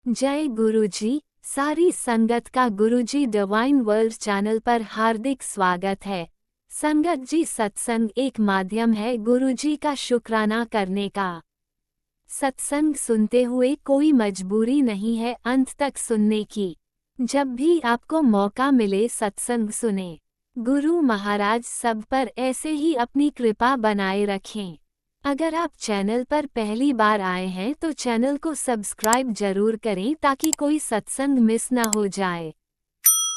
जय गुरुजी। सारी संगत का गुरुजी डिवाइन वर्ल्ड चैनल पर हार्दिक स्वागत है। संगत जी, सत्संग एक माध्यम है गुरुजी का शुक्राना करने का। सत्संग सुनते हुए कोई मजबूरी नहीं है अंत तक सुनने की। जब भी आपको मौका मिले सत्संग सुने। गुरु महाराज सब पर ऐसे ही अपनी कृपा बनाए रखें। अगर आप चैनल पर पहली बार आए हैं तो चैनल को सब्सक्राइब जरूर करें ताकि कोई सत्संग मिस ना हो जाए।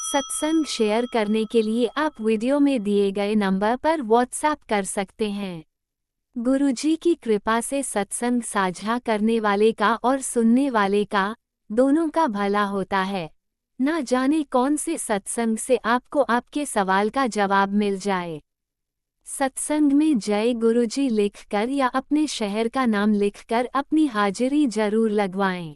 सत्संग शेयर करने के लिए आप वीडियो में दिए गए नंबर पर व्हाट्सएप कर सकते हैं। गुरुजी की कृपा से सत्संग साझा करने वाले का और सुनने वाले का दोनों का भला होता है। ना जाने कौन से सत्संग से आपको आपके सवाल का जवाब मिल जाए। सत्संग में जय गुरुजी लिखकर या अपने शहर का नाम लिखकर अपनी हाजिरी जरूर लगवाएं।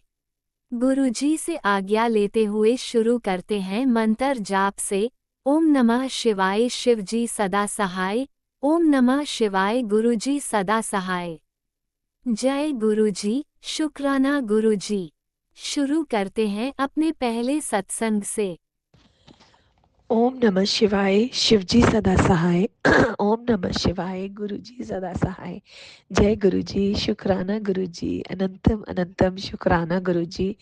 गुरुजी से आज्ञा लेते हुए शुरू करते हैं मंत्र जाप से। ओम नमः शिवाय शिवजी सदा सहाय। ओम नमः शिवाय गुरुजी सदा सहाय। जय गुरुजी, शुक्राना गुरुजी। शुरू करते हैं अपने पहले सत्संग से। ओम नमः शिवाय शिवजी सदा सहाय। ओम नमः शिवाय गुरुजी सदा सहाय। जय गुरुजी, शुक्राना गुरुजी, अनंतम अनंतम शुक्राना गुरुजी।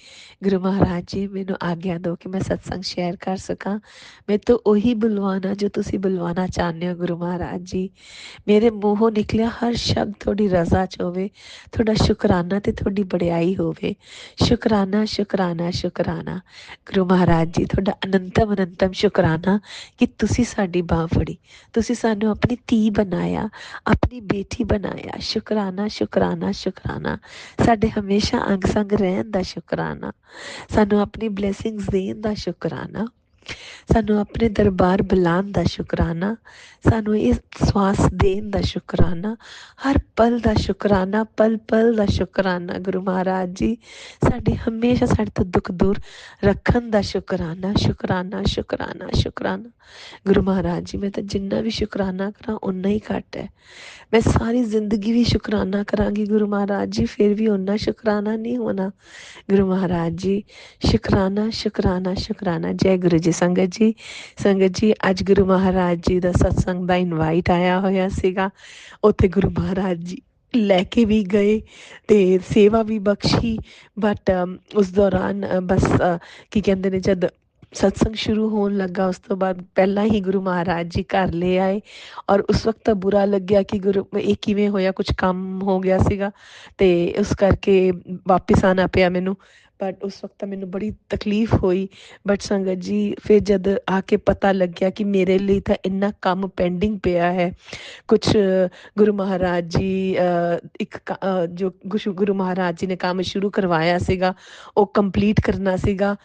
गुरु महाराज जी मैनू आज्ञा दो कि मैं सत्संग शेयर कर सकां। मैं तो ਉਹੀ बुलवाना जो तुसी बुलवाना चाहते हो गुरु महाराज जी। मेरे मूहों निकलिया हर शब्द थोड़ी रजा च होवे, थोड़ा शुकराना ते थोड़ी बड़ाई होवे। शुकराना शुकराना शुकराना गुरु महाराज जी, थोड़ा अनंतम अनंतम शुकराना कि तुसी साडी बाह फड़ी, तुसी सानू अपनी धी बनाया, अपनी बेटी बनाया। शुकराना शुकराना शुकराना, साडे हमेशा अंग संग रहन दा शुकराना, सानू अपनी ब्लैसिंग्स देन दा शुकराना, सानू अपने दरबार बुलान दा शुकराना, सानू इस श्वास देन दा शुकराना, हर पल दा शुकराना, पल पल दा शुकराना। गुरु महाराज जी, साडी हमेशा साडे तो दुख दूर रखन दा शुकराना, शुकराना शुकराना शुकराना। गुरु महाराज जी, मैं तो जिन्ना भी शुकराना करा उन्ना ही घट है। मैं सारी जिंदगी भी शुकराना करांगी गुरु महाराज जी, फिर भी उन्ना शुकराना नहीं होना। गुरु महाराज जी, शुकराना शुकराना शुकराना। जय गुरु जी। संगत जी ਅੱਜ ਗੁਰੂ ਮਹਾਰਾਜ ਜੀ ਦਾ ਸਤਸੰਗ ਦਾ ਇਨਵਾਈਟ ਆਇਆ ਹੋਇਆ ਸੀਗਾ। ਉੱਥੇ ਗੁਰੂ ਮਹਾਰਾਜ ਜੀ ਲੈ ਕੇ ਵੀ ਗਏ ਤੇ ਸੇਵਾ ਵੀ ਬਖਸ਼ੀ। ਬਟ ਉਸ ਦੌਰਾਨ ਬਸ ਕੀ ਕਹਿੰਦੇ ਨੇ, ਜਦ ਸਤਸੰਗ ਸ਼ੁਰੂ ਹੋਣ ਲੱਗਾ ਉਸ ਤੋਂ ਬਾਅਦ ਪਹਿਲਾਂ ਹੀ ਗੁਰੂ ਮਹਾਰਾਜ ਜੀ ਘਰ ਲੈ ਆਏ। ਔਰ ਉਸ ਵਕਤ ਤਾਂ ਬੁਰਾ ਲੱਗਿਆ ਕਿ ਗੁਰੂ ਇਹ ਕਿਵੇਂ ਹੋਇਆ, ਕੁਝ ਕੰਮ ਹੋ ਗਿਆ ਸੀਗਾ ਤੇ ਉਸ ਕਰਕੇ ਵਾਪਿਸ ਆਉਣਾ ਪਿਆ ਮੈਨੂੰ। ਬਟ ਉਸ ਵਕਤ ਤਾਂ ਮੈਨੂੰ ਬੜੀ ਤਕਲੀਫ ਹੋਈ। ਬਟ ਸੰਗਤ ਜੀ, ਫਿਰ ਜਦ ਆ ਕੇ ਪਤਾ ਲੱਗਿਆ ਕਿ ਮੇਰੇ ਲਈ ਤਾਂ ਇੰਨਾ ਕੰਮ ਪੈਂਡਿੰਗ ਪਿਆ ਹੈ। ਕੁਛ ਗੁਰੂ ਮਹਾਰਾਜ ਜੀ ਜੋ ਗੁਰੂ ਮਹਾਰਾਜ ਜੀ ਨੇ ਕੰਮ ਸ਼ੁਰੂ ਕਰਵਾਇਆ ਸੀਗਾ ਉਹ ਕੰਪਲੀਟ ਕਰਨਾ ਸੀਗਾ।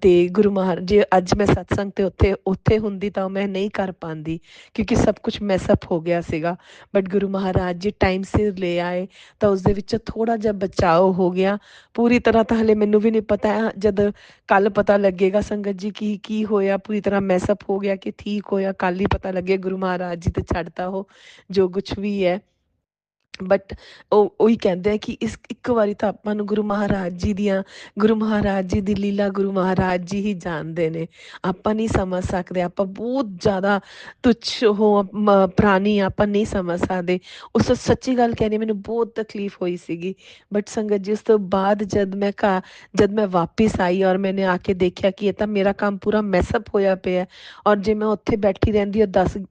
ਤੇ ਗੁਰੂ ਮਹਾਰਾਜ ਜੀ, ਅੱਜ ਮੈਂ ਸਤਸੰਗ ਤੇ ਉੱਥੇ ਹੁੰਦੀ ਤਾਂ ਮੈਂ ਨਹੀਂ ਕਰ ਪਾਉਂਦੀ ਕਿਉਂਕਿ ਸਭ ਕੁਛ ਮੈਸਅਪ ਹੋ ਗਿਆ ਸੀਗਾ। ਬਟ ਗੁਰੂ ਮਹਾਰਾਜ ਜੀ ਟਾਈਮ ਸਿਰ ਲੈ ਆਏ ਤਾਂ ਉਸਦੇ ਵਿੱਚ ਥੋੜ੍ਹਾ ਜਿਹਾ ਬਚਾਓ ਹੋ ਗਿਆ। ਪੂਰੀ ਤਰ੍ਹਾਂ ਤਾਂ ਹਲੇ ਮੈਨੂੰ ਵੀ ਨਹੀਂ ਪਤਾ ਹੈ, ਜਦ ਕੱਲ ਪਤਾ ਲੱਗੇਗਾ ਸੰਗਤ ਜੀ ਕੀ ਹੋਇਆ, ਪੂਰੀ ਤਰ੍ਹਾਂ ਮੈਸਅਪ ਹੋ ਗਿਆ ਕਿ ਠੀਕ ਹੋਇਆ, ਕੱਲ ਹੀ ਪਤਾ ਲੱਗੇ। ਗੁਰੂ ਮਹਾਰਾਜ ਜੀ ਤੇ ਛੱਡਤਾ ਉਹ ਜੋ ਕੁਛ ਵੀ ਹੈ। ਬਟ ਉਹੀ ਕਹਿੰਦੇ ਆ ਕਿ ਇਸ ਇੱਕ ਵਾਰੀ ਤਾਂ ਆਪਾਂ ਨੂੰ ਗੁਰੂ ਮਹਾਰਾਜ ਜੀ ਦੀ ਲੀਲਾ ਗੁਰੂ ਮਹਾਰਾਜ ਜੀ ਹੀ ਜਾਣਦੇ ਨੇ। ਆਪਾਂ ਨਹੀਂ ਸਮਝ ਸਕਦੇ, ਆਪਾਂ ਬਹੁਤ ਜ਼ਿਆਦਾ ਤੁੱਛ ਪ੍ਰਾਣੀ, ਆਪਾਂ ਨਹੀਂ ਸਮਝ ਸਕਦੇ। ਉਸ ਸੱਚੀ ਗੱਲ ਕਹਿਣੀ, ਮੈਨੂੰ ਬਹੁਤ ਤਕਲੀਫ ਹੋਈ ਸੀਗੀ। ਬਟ ਸੰਗਤ ਜੀ, ਉਸ ਤੋਂ ਬਾਅਦ ਜਦ ਮੈਂ ਵਾਪਿਸ ਆਈ ਔਰ ਮੈਨੇ ਆ ਕੇ ਦੇਖਿਆ ਕਿ ਇਹ ਤਾਂ ਮੇਰਾ ਕੰਮ ਪੂਰਾ ਮੈਸਅਪ ਹੋਇਆ ਪਿਆ। ਔਰ ਜੇ ਮੈਂ ਉੱਥੇ ਬੈਠੀ ਰਹਿੰਦੀ ਔਰ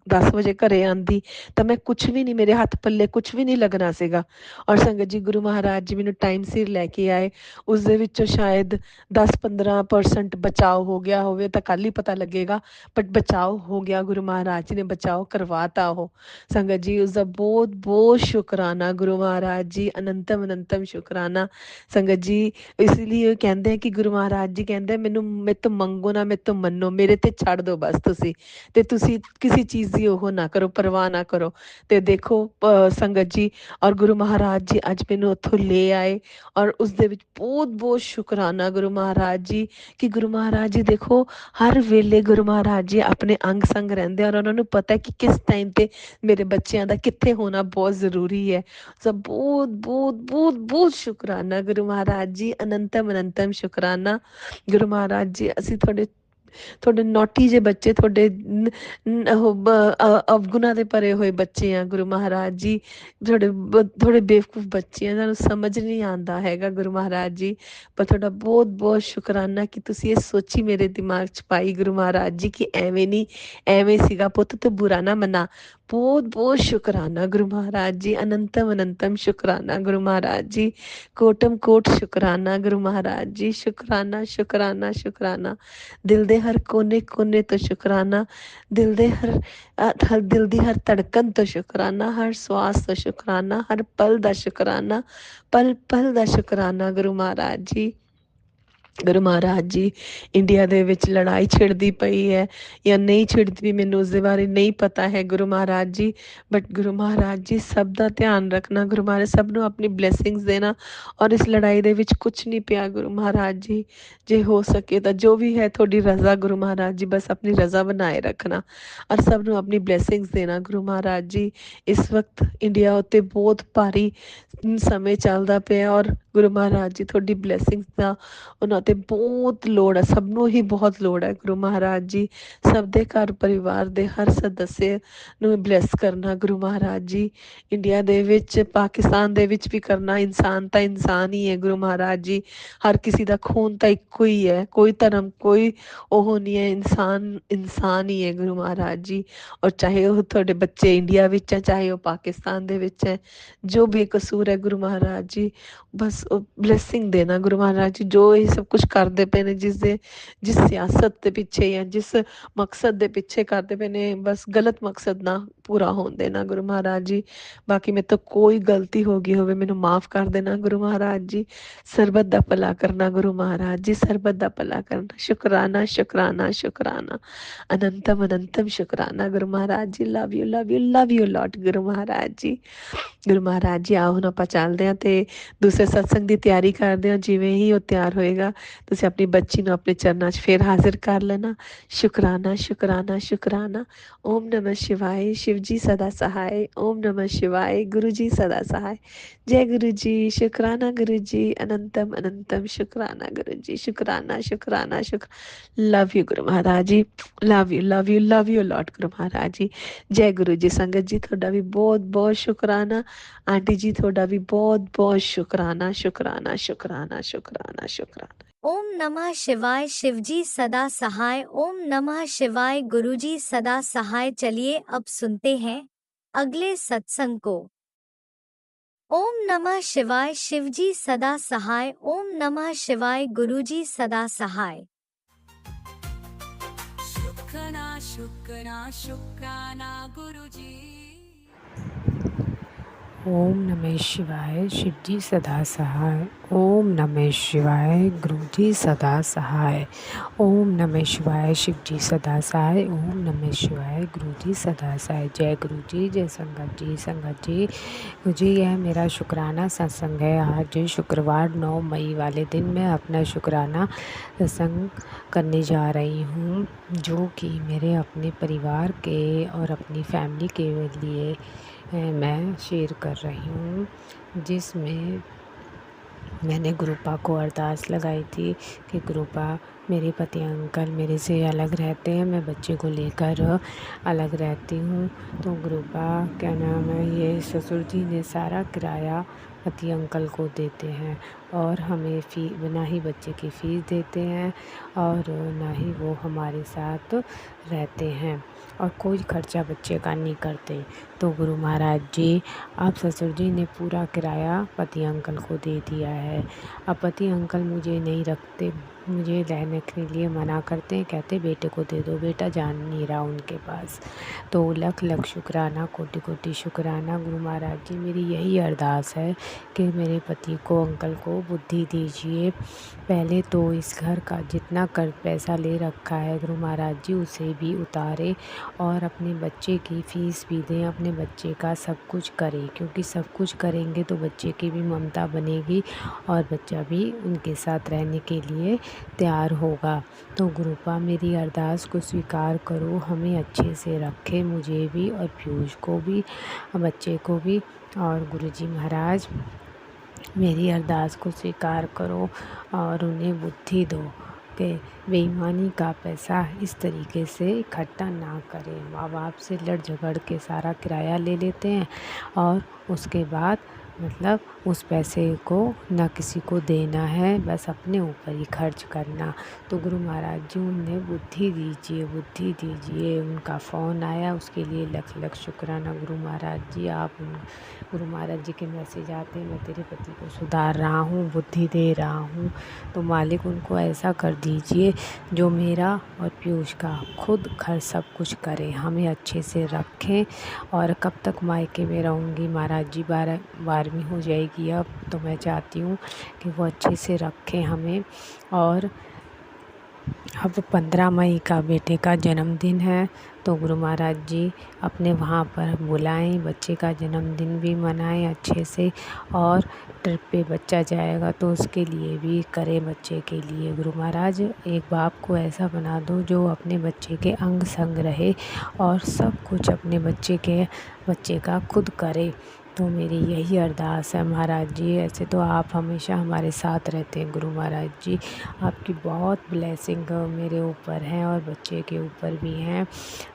10 ਵਜੇ ਘਰੇ ਆਉਂਦੀ ਤਾਂ ਮੈਂ ਕੁਛ ਵੀ ਨਹੀਂ, ਮੇਰੇ ਹੱਥ ਪੱਲੇ ਕੁਛ ਵੀ ਨਹੀਂ ਲੱਗਣਾ ਸੀਗਾ। ਔਰ ਸੰਗਤ ਜੀ, ਗੁਰੂ ਮਹਾਰਾਜ ਜੀ ਮੈਨੂੰ ਟਾਈਮ ਸਿਰ ਲੈ ਕੇ ਆਏ। ਉਸਦੇ ਵਿੱਚੋਂ ਸ਼ਾਇਦ 10-15% ਬਚਾਓ ਹੋ ਗਿਆ ਹੋਵੇ ਤਾਂ ਕੱਲ ਹੀ ਪਤਾ ਲੱਗੇਗਾ। ਬਟ ਬਚਾਓ ਹੋ ਗਿਆ, ਗੁਰੂ ਮਹਾਰਾਜ ਜੀ ਨੇ ਬਚਾਓ ਕਰਵਾਤਾ ਉਹ। ਸੰਗਤ ਜੀ, ਉਸਦਾ ਬਹੁਤ ਬਹੁਤ ਸ਼ੁਕਰਾਨਾ ਗੁਰੂ ਮਹਾਰਾਜ ਜੀ, ਅਨੰਤਮ ਅਨੰਤਮ ਸ਼ੁਕਰਾਨਾ। ਸੰਗਤ ਜੀ, ਇਸ ਲਈ ਕਹਿੰਦੇ ਆ ਕਿ ਗੁਰੂ ਮਹਾਰਾਜ ਜੀ ਕਹਿੰਦੇ ਮੈਨੂੰ ਮੇਰੇ ਤੋਂ ਮੰਗੋ ਨਾ, ਮੇਰੇ ਤੋਂ ਮੰਨੋ, ਮੇਰੇ ਤੇ ਛੱਡ ਦਿਓ ਬਸ ਤੁਸੀਂ, ਤੇ ਤੁਸੀਂ ਕਿਸੇ ਚੀਜ਼ ਦੀ ਉਹ ਨਾ ਕਰੋ, ਪਰਵਾਹ ਨਾ ਕਰੋ। ਤੇ ਦੇਖੋ ਸੰਗਤ ਜੀ, ਔਰ ਗੁਰੂ ਮਹਾਰਾਜ ਜੀ ਅੱਜ ਮੈਨੂੰ ਉੱਥੋਂ ਲੈ ਆਏ, ਔਰ ਉਸ ਦੇ ਵਿੱਚ ਬਹੁਤ ਬਹੁਤ ਸ਼ੁਕਰਾਨਾ ਗੁਰੂ ਮਹਾਰਾਜ ਜੀ, ਕਿ ਗੁਰੂ ਮਹਾਰਾਜ ਜੀ ਦੇਖੋ ਹਰ ਵੇਲੇ ਗੁਰੂ ਮਹਾਰਾਜ ਜੀ ਆਪਣੇ ਅੰਗ ਸੰਗ ਰਹਿੰਦੇ, ਔਰ ਉਹਨਾਂ ਨੂੰ ਪਤਾ ਕਿ ਕਿਸ ਟਾਈਮ ਤੇ ਮੇਰੇ ਬੱਚਿਆਂ ਦਾ ਕਿੱਥੇ ਹੋਣਾ ਬਹੁਤ ਜ਼ਰੂਰੀ ਹੈ। ਸੋ ਬਹੁਤ ਬਹੁਤ ਬਹੁਤ ਬਹੁਤ ਸ਼ੁਕਰਾਨਾ ਗੁਰੂ ਮਹਾਰਾਜ ਜੀ, ਅਨੰਤਮ ਅਨੰਤਮ ਸ਼ੁਕਰਾਨਾ ਗੁਰੂ ਮਹਾਰਾਜ ਜੀ। ਅਸੀਂ ਤੁਹਾਡੇ ਨੋਟੀ ਜੇ ਬੱਚੇ, ਤੁਹਾਡੇ ਅਵਗੁਣਾ ਦੇ ਭਰੇ ਹੋਏ ਬੱਚੇ ਆ ਗੁਰੂ ਮਹਾਰਾਜ ਜੀ। ਥੋੜੇ ਬੇਵਕੂਫ ਬੱਚੇ ਆ, ਇਹਨਾਂ ਨੂੰ ਸਮਝ ਨਹੀਂ ਆਉਂਦਾ ਹੈਗਾ ਗੁਰੂ ਮਹਾਰਾਜ ਜੀ, ਪਰ ਤੁਹਾਡਾ ਬਹੁਤ ਬਹੁਤ ਸ਼ੁਕਰਾਨਾ ਕਿ ਤੁਸੀਂ ਇਹ ਸੋਚੀ ਮੇਰੇ ਦਿਮਾਗ 'ਚ ਪਾਈ ਗੁਰੂ ਮਹਾਰਾਜ ਜੀ, ਕਿ ਐਵੇਂ ਨਹੀਂ, ਐਵੇਂ ਸੀਗਾ ਪੁੱਤ, ਤੂੰ ਬੁਰਾ ਨਾ ਮੰਨਾ। ਬਹੁਤ ਬਹੁਤ ਸ਼ੁਕਰਾਨਾ ਗੁਰੂ ਮਹਾਰਾਜ ਜੀ, ਅਨੰਤਮ ਅਨੰਤਮ ਸ਼ੁਕਰਾਨਾ ਗੁਰੂ ਮਹਾਰਾਜ ਜੀ, ਕੋਟਮ ਕੋਟ ਸ਼ੁਕਰਾਨਾ ਗੁਰੂ ਮਹਾਰਾਜ ਜੀ। ਸ਼ੁਕਰਾਨਾ ਸ਼ੁਕਰਾਨਾ ਸ਼ੁਕਰਾਨਾ, ਦਿਲ ਦੇ ਹਰ ਕੋਨੇ ਕੋਨੇ ਤੋਂ ਸ਼ੁਕਰਾਨਾ, ਦਿਲ ਦੀ ਹਰ ਧੜਕਣ ਤੋਂ ਸ਼ੁਕਰਾਨਾ, ਹਰ ਸਵਾਸ ਤੋਂ ਸ਼ੁਕਰਾਨਾ, ਹਰ ਪਲ ਦਾ ਸ਼ੁਕਰਾਨਾ, ਪਲ ਪਲ ਦਾ ਸ਼ੁਕਰਾਨਾ ਗੁਰੂ ਮਹਾਰਾਜ ਜੀ। ਗੁਰੂ ਮਹਾਰਾਜ ਜੀ, ਇੰਡੀਆ ਦੇ ਵਿੱਚ ਲੜਾਈ ਛਿੜਦੀ ਪਈ ਹੈ ਜਾਂ ਨਹੀਂ ਛਿੜਦੀ, ਮੈਨੂੰ ਉਸ ਦੇ ਬਾਰੇ ਨਹੀਂ ਪਤਾ ਹੈ ਗੁਰੂ ਮਹਾਰਾਜ ਜੀ, ਬਟ ਗੁਰੂ ਮਹਾਰਾਜ ਜੀ ਸਭ ਦਾ ਧਿਆਨ ਰੱਖਣਾ, ਗੁਰੂ ਮਹਾਰਾਜ ਸਭ ਨੂੰ ਆਪਣੀ ਬਲੈਸਿੰਗਸ ਦੇਣਾ, ਔਰ ਇਸ ਲੜਾਈ ਦੇ ਵਿੱਚ ਕੁਛ ਨਹੀਂ ਪਿਆ ਗੁਰੂ ਮਹਾਰਾਜ ਜੀ। ਜੇ ਹੋ ਸਕੇ ਤਾਂ ਜੋ ਵੀ ਹੈ ਤੁਹਾਡੀ ਰਜ਼ਾ ਗੁਰੂ ਮਹਾਰਾਜ ਜੀ, ਬਸ ਆਪਣੀ ਰਜ਼ਾ ਬਣਾਏ ਰੱਖਣਾ, ਔਰ ਸਭ ਨੂੰ ਆਪਣੀ ਬਲੈਸਿੰਗਸ ਦੇਣਾ ਗੁਰੂ ਮਹਾਰਾਜ ਜੀ। ਇਸ ਵਕਤ ਇੰਡੀਆ ਉੱਤੇ ਬਹੁਤ ਭਾਰੀ ਸਮੇਂ ਚੱਲਦਾ ਪਿਆ, ਔਰ ਗੁਰੂ ਮਹਾਰਾਜ ਜੀ ਤੁਹਾਡੀ ਬਲੈਸਿੰਗਸ ਦਾ ਉਹਨਾਂ 'ਤੇ ਬਹੁਤ ਲੋੜ ਹੈ, ਸਭ ਨੂੰ ਹੀ ਬਹੁਤ ਲੋੜ ਹੈ ਗੁਰੂ ਮਹਾਰਾਜ ਜੀ। ਸਭ ਦੇ ਘਰ ਪਰਿਵਾਰ ਦੇ ਹਰ ਸਦੱਸਿਆ ਨੂੰ ਬਲੈਸ ਕਰਨਾ ਗੁਰੂ ਮਹਾਰਾਜ ਜੀ। ਇੰਡੀਆ ਦੇ ਵਿੱਚ, ਪਾਕਿਸਤਾਨ ਦੇ ਵਿੱਚ ਵੀ ਕਰਨਾ, ਇਨਸਾਨ ਤਾਂ ਇਨਸਾਨ ਹੀ ਹੈ ਗੁਰੂ ਮਹਾਰਾਜ ਜੀ, ਹਰ ਕਿਸੇ ਦਾ ਖੂਨ ਤਾਂ ਇੱਕੋ ਹੀ ਹੈ, ਕੋਈ ਧਰਮ ਕੋਈ ਉਹ ਨਹੀਂ ਹੈ, ਇਨਸਾਨ ਇਨਸਾਨ ਹੀ ਹੈ ਗੁਰੂ ਮਹਾਰਾਜ ਜੀ। ਔਰ ਚਾਹੇ ਉਹ ਤੁਹਾਡੇ ਬੱਚੇ ਇੰਡੀਆ ਵਿੱਚ ਹੈ, ਚਾਹੇ ਉਹ ਪਾਕਿਸਤਾਨ ਦੇ ਵਿੱਚ ਹੈ, ਜੋ ਬੇਕਸੂਰ ਹੈ ਗੁਰੂ ਮਹਾਰਾਜ ਜੀ, ਬਸ ਉਹ ਬਲੈਸਿੰਗ ਦੇਣਾ ਗੁਰੂ ਮਹਾਰਾਜ ਜੀ। ਜੋ ਇਹ ਸਭ ਕੁਛ ਕਰਦੇ ਪਏ ਨੇ, ਜਿਸ ਸਿਆਸਤ ਦੇ ਪਿੱਛੇ ਜਾਂ ਜਿਸ ਮਕਸਦ ਦੇ ਪਿੱਛੇ ਕਰਦੇ ਪਏ ਨੇ, ਬਸ ਗਲਤ ਮਕਸਦ ਨਾ ਪੂਰਾ ਹੋਣ ਦੇਣਾ ਗੁਰੂ ਮਹਾਰਾਜ ਜੀ। ਬਾਕੀ ਮੇਰੇ ਤੋਂ ਕੋਈ ਗਲਤੀ ਹੋ ਗਈ ਹੋਵੇ ਮੈਨੂੰ ਮਾਫ਼ ਕਰ ਦੇਣਾ ਗੁਰੂ ਮਹਾਰਾਜ ਜੀ। ਸਰਬਤ ਦਾ ਭਲਾ ਕਰਨਾ ਗੁਰੂ ਮਹਾਰਾਜ ਜੀ, ਸਰਬਤ ਦਾ ਭਲਾ ਕਰਨਾ। ਸ਼ੁਕਰਾਨਾ ਸ਼ੁਕਰਾਨਾ ਸ਼ੁਕਰਾਨਾ, ਅਨੰਤਮ ਅਨੰਤਮ ਸ਼ੁਕਰਾਨਾ Guru Maharaj ji. Love you love you love you lot Guru Maharaj ji. Guru Maharaj ਜੀ, ਆਓ ਹੁਣ ਆਪਾਂ ਚੱਲਦੇ ਹਾਂ ਅਤੇ ਦੂਸਰੇ ਸਤਸੰਗ ਦੀ ਤਿਆਰੀ ਕਰਦੇ ਹਾਂ। ਜਿਵੇਂ ਹੀ ਉਹ ਤਿਆਰ ਹੋਏਗਾ, ਤੁਸੀਂ ਆਪਣੀ ਬੱਚੀ ਨੂੰ ਆਪਣੇ ਚਰਨਾਂ 'ਚ ਫਿਰ ਹਾਜ਼ਰ ਕਰ ਲੈਣਾ। ਸ਼ੁਕਰਾਨਾ ਸ਼ੁਕਰਾਨਾ ਸ਼ੁਕਰਾਨਾ। ਓਮ ਨਮः शिवाय, शिव जी सदा सहाय। ओम नमः शिवाय, गुरु जी सदा सहाय। जय गुरु जी, शुकराना गुरु जी, अनंतम अनंतम शुकराना गुरु जी। शुकराना शुकराना शुक्र। Love you Guru Maharaj ji, love you love you love you lot Guru Maharaj जी। जय गुरु जी। संगत जी ਤੁਹਾਡਾ ਵੀ ਬਹੁਤ ਬਹੁਤ ਸ਼ੁਕਰਾਨਾ। आंटी जी ਤੁਹਾਡਾ ਵੀ बहुत बहुत शुकराना शुकराना शुकराना शुकराना शुकराना। ओम नमः शिवाय, शिवजी सदा सहाय। ओम नमः शिवाय, गुरुजी सदा सहाय। चलिए अब सुनते हैं अगले सत्संग को। ओम नमः शिवाय, शिवजी सदा सहाय। ओम नमः शिवाय, गुरुजी सदा सहाय। शुक्राना शुक्राना शुक्राना गुरुजी। ओम नमः शिवाय, शिव जी सदा सहाय। ओम नमः शिवाय, गुरु जी सदा सहाय। ओम नमः शिवाय, शिव जी सदा सहाय। ओम नमः शिवाय, गुरु जी सदा सहाय। जय गुरु जी, जय संगत जी। संगत जी, यह मेरा शुक्राना सत्संग है। आज शुक्रवार 9 मई वाले दिन मैं अपना शुक्राना सत्संग करने जा रही हूँ, जो कि मेरे अपने परिवार के और अपनी फैमिली के लिए मैं शेयर कर रही हूँ, जिसमें मैंने गुरुपा को अरदास लगाई थी कि गुरुपा, मेरे पति अंकल मेरे से अलग रहते हैं, मैं बच्चे को लेकर अलग रहती हूँ, तो गुरुपा क्या नाम है, ये ससुर जी ने सारा किराया पति अंकल को देते हैं, और हमें ना ही बच्चे की फ़ीस देते हैं और ना ही वो हमारे साथ रहते हैं, और कोई खर्चा बच्चे का नहीं करते। तो गुरु महाराज जी, आप ससुर जी ने पूरा किराया पति अंकल को दे दिया है। अब पति अंकल मुझे नहीं रखते, मुझे रहने के लिए मना करते हैं, कहते बेटे को दे दो, बेटा जान नहीं रहा उनके पास। तो लख लख शुक्राना, कोटि कोटि शुक्राना गुरु महाराज जी। मेरी यही अरदास है कि मेरे पति को, अंकल को बुद्धि दीजिए। पहले तो इस घर का जितना कर पैसा ले रखा है गुरु महाराज जी उसे भी उतारे और अपने बच्चे की फ़ीस भी दें, अपने बच्चे का सब कुछ करें, क्योंकि सब कुछ करेंगे तो बच्चे की भी ममता बनेगी और बच्चा भी उनके साथ रहने के लिए तैयार होगा। तो गुरुपा मेरी अरदास को स्वीकार करो, हमें अच्छे से रखें, मुझे भी और पीयूष को भी, बच्चे को भी। और गुरुजी महाराज मेरी अरदास को स्वीकार करो और उन्हें बुद्धि दो कि बेईमानी का पैसा इस तरीके से इकट्ठा ना करें। माँ बाप से लड़ झगड़ के सारा किराया ले लेते हैं और उसके बाद मतलब उस पैसे को ना किसी को देना है, बस अपने ऊपर ही खर्च करना। तो गुरु महाराज जी उन्हें बुद्धि दीजिए, बुद्धि दीजिए। उनका फ़ोन आया, उसके लिए लख लख शुक्राना गुरु महाराज जी। गुरु महाराज जी के मैसेज आते मैं तेरे पति को सुधार रहा हूँ, बुद्धि दे रहा हूँ। तो मालिक उनको ऐसा कर दीजिए जो मेरा और पीयूष का खुद घर सब कुछ करे, हमें अच्छे से रखें। और कब तक मायके में रहूँगी महाराज जी, 12वीं हो जाएगी अब, तो मैं चाहती हूँ कि वो अच्छे से रखें हमें। और अब 15 मई का बेटे का जन्मदिन है, तो गुरु महाराज जी अपने वहाँ पर बुलाएं, बच्चे का जन्मदिन भी मनाएं अच्छे से। और ट्रिप पे बच्चा जाएगा तो उसके लिए भी करें, बच्चे के लिए। गुरु महाराज एक बाप को ऐसा बना दो जो अपने बच्चे के अंग संग रहे और सब कुछ अपने बच्चे का खुद करे। तो मेरी यही अरदास है महाराज जी। ऐसे तो आप हमेशा हमारे साथ रहते हैं गुरु महाराज जी, आपकी बहुत ब्लेसिंग मेरे ऊपर हैं और बच्चे के ऊपर भी हैं।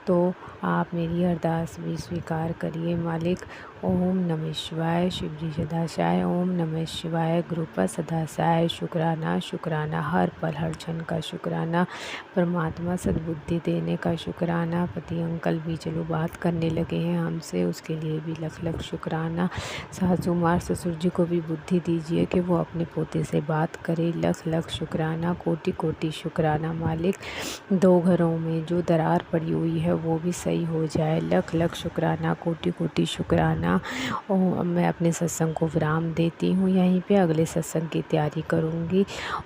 तो आप मेरी अरदास भी स्वीकार करिए मालिक। ओम नमः शिवाय, शिव जी सदासाय। ओम नमः शिवाय, गुरुपा सदासाय। शुक्राना शुक्राना, हर पल हर क्षण का शुक्राना। परमात्मा सद्बुद्धि देने का शुक्राना। पति अंकल भी चलो बात करने लगे हैं हमसे, उसके लिए भी लख लख शुक्राना। सासू माँ ससुर जी को भी बुद्धि दीजिए कि वो अपने पोते से बात करे, लख लख शुक्राना। कोटि कोटि शुक्राना मालिक। 2 घरों में जो दरार पड़ी हुई है वो भी सही हो जाए, लख लख शुक्राना, कोटि कोटि शुक्राना। और मैं अपने सत्संग को विराम देती हूँ यहीं पे, अगले सत्संग की तैयारी करूँगी।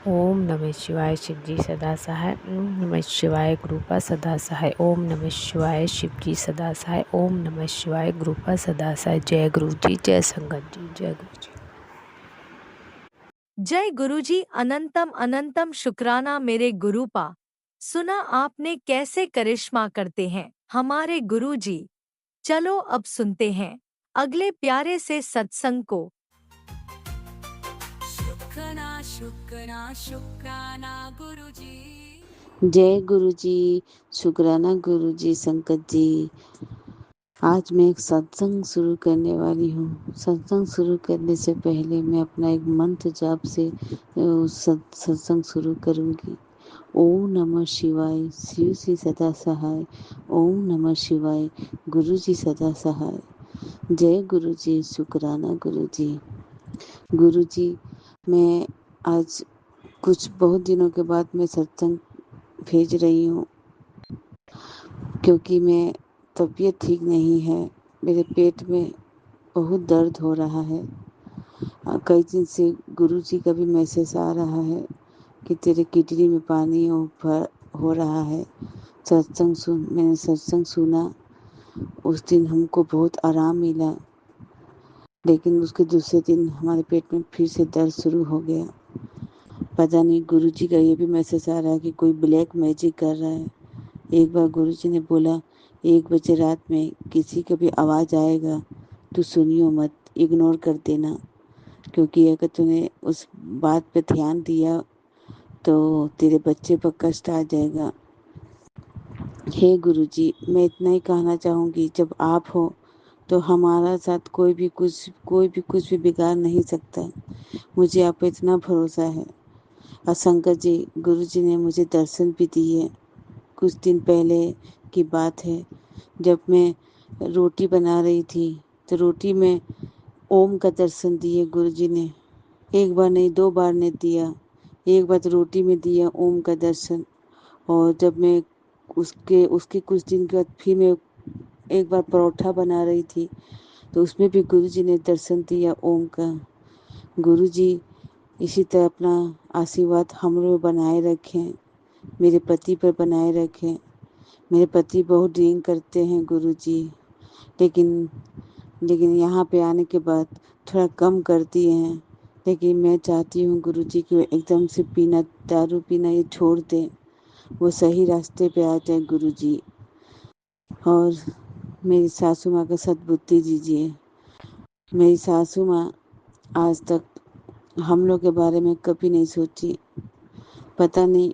ओम नमः शिवाय, शिव जी सदा सहाय। ओम नमः शिवाय, गुरुपा सदा सहाय। ओम नमः शिवाय, शिव जी सदा सहाय। ओम नमः शिवाय, गुरुपा सदा सहाय। जय गुरु जी, जय संगत जी, जय गुरु जी। जय गुरुजी, अनंतम अनंतम शुक्राना मेरे गुरुपा। सुना आपने कैसे करिश्मा करते हैं हमारे गुरुजी। चलो अब सुनते हैं अगले प्यारे से सत्संग को। शुक्राना शुक्राना शुक्राना गुरुजी। जय गुरु जी, शुक्राना गुरु जी, संकट जी। आज मैं एक सत्संग शुरू करने वाली हूँ। सत्संग शुरू करने से पहले मैं अपना एक मंत्र जाप से सत्संग शुरू करूँगी। ओम नमः शिवाय, शिव जी सदा सहाय। ओम नमः शिवाय, गुरु जी सदा सहाय। जय गुरु जी, शुक्राना गुरु जी। गुरु जी, मैं आज कुछ बहुत दिनों के बाद मैं सत्संग भेज रही हूँ, क्योंकि मैं तबीयत ठीक नहीं है। मेरे पेट में बहुत दर्द हो रहा है। कई दिन से गुरुजी का भी मैसेज आ रहा है कि तेरे किडनी में पानी हो रहा है। मैंने सत्संग सुना, उस दिन हमको बहुत आराम मिला, लेकिन उसके दूसरे दिन हमारे पेट में फिर से दर्द शुरू हो गया। पता नहीं, गुरुजी का ये भी मैसेज आ रहा है कि कोई ब्लैक मैजिक कर रहा है। एक बार गुरुजी ने बोला, 1 बजे रात में किसी का भी आवाज़ आएगा तो सुनियो मत, इग्नोर कर देना, क्योंकि अगर तूने उस बात पे ध्यान दिया तो तेरे बच्चे पर कष्ट आ जाएगा। हे गुरुजी, मैं इतना ही कहना चाहूँगी, जब आप हो तो हमारा साथ कोई भी कुछ भी बिगाड़ नहीं सकता। मुझे आप पे इतना भरोसा है। और शंकर जी, गुरुजी ने मुझे दर्शन भी दिए। कुछ दिन पहले की बात है, जब मैं रोटी बना रही थी तो रोटी में ओम का दर्शन दिए गुरुजी ने। 1 बार नहीं, 2 बार ने दिया। एक बार तो रोटी में दिया ओम का दर्शन, और जब मैं उसके कुछ दिन के बाद फिर मैं एक बार परोठा बना रही थी तो उसमें भी गुरुजी ने दर्शन दिया ओम का। गुरुजी इसी तरह अपना आशीर्वाद हम लोग बनाए रखें, मेरे पति पर बनाए रखें। मेरे पति बहुत ड्रिंक करते हैं गुरुजी, लेकिन लेकिन यहाँ पे आने के बाद थोड़ा कम कर दिए हैं। लेकिन मैं चाहती हूँ गुरुजी कि वो एकदम से पीना, दारू पीना ये छोड़ दें, वो सही रास्ते पे आ जाए गुरुजी। और मेरी सासू माँ को सद्बुद्धि दीजिए। मेरी सासू माँ आज तक हम लोग के बारे में कभी नहीं सोची, पता नहीं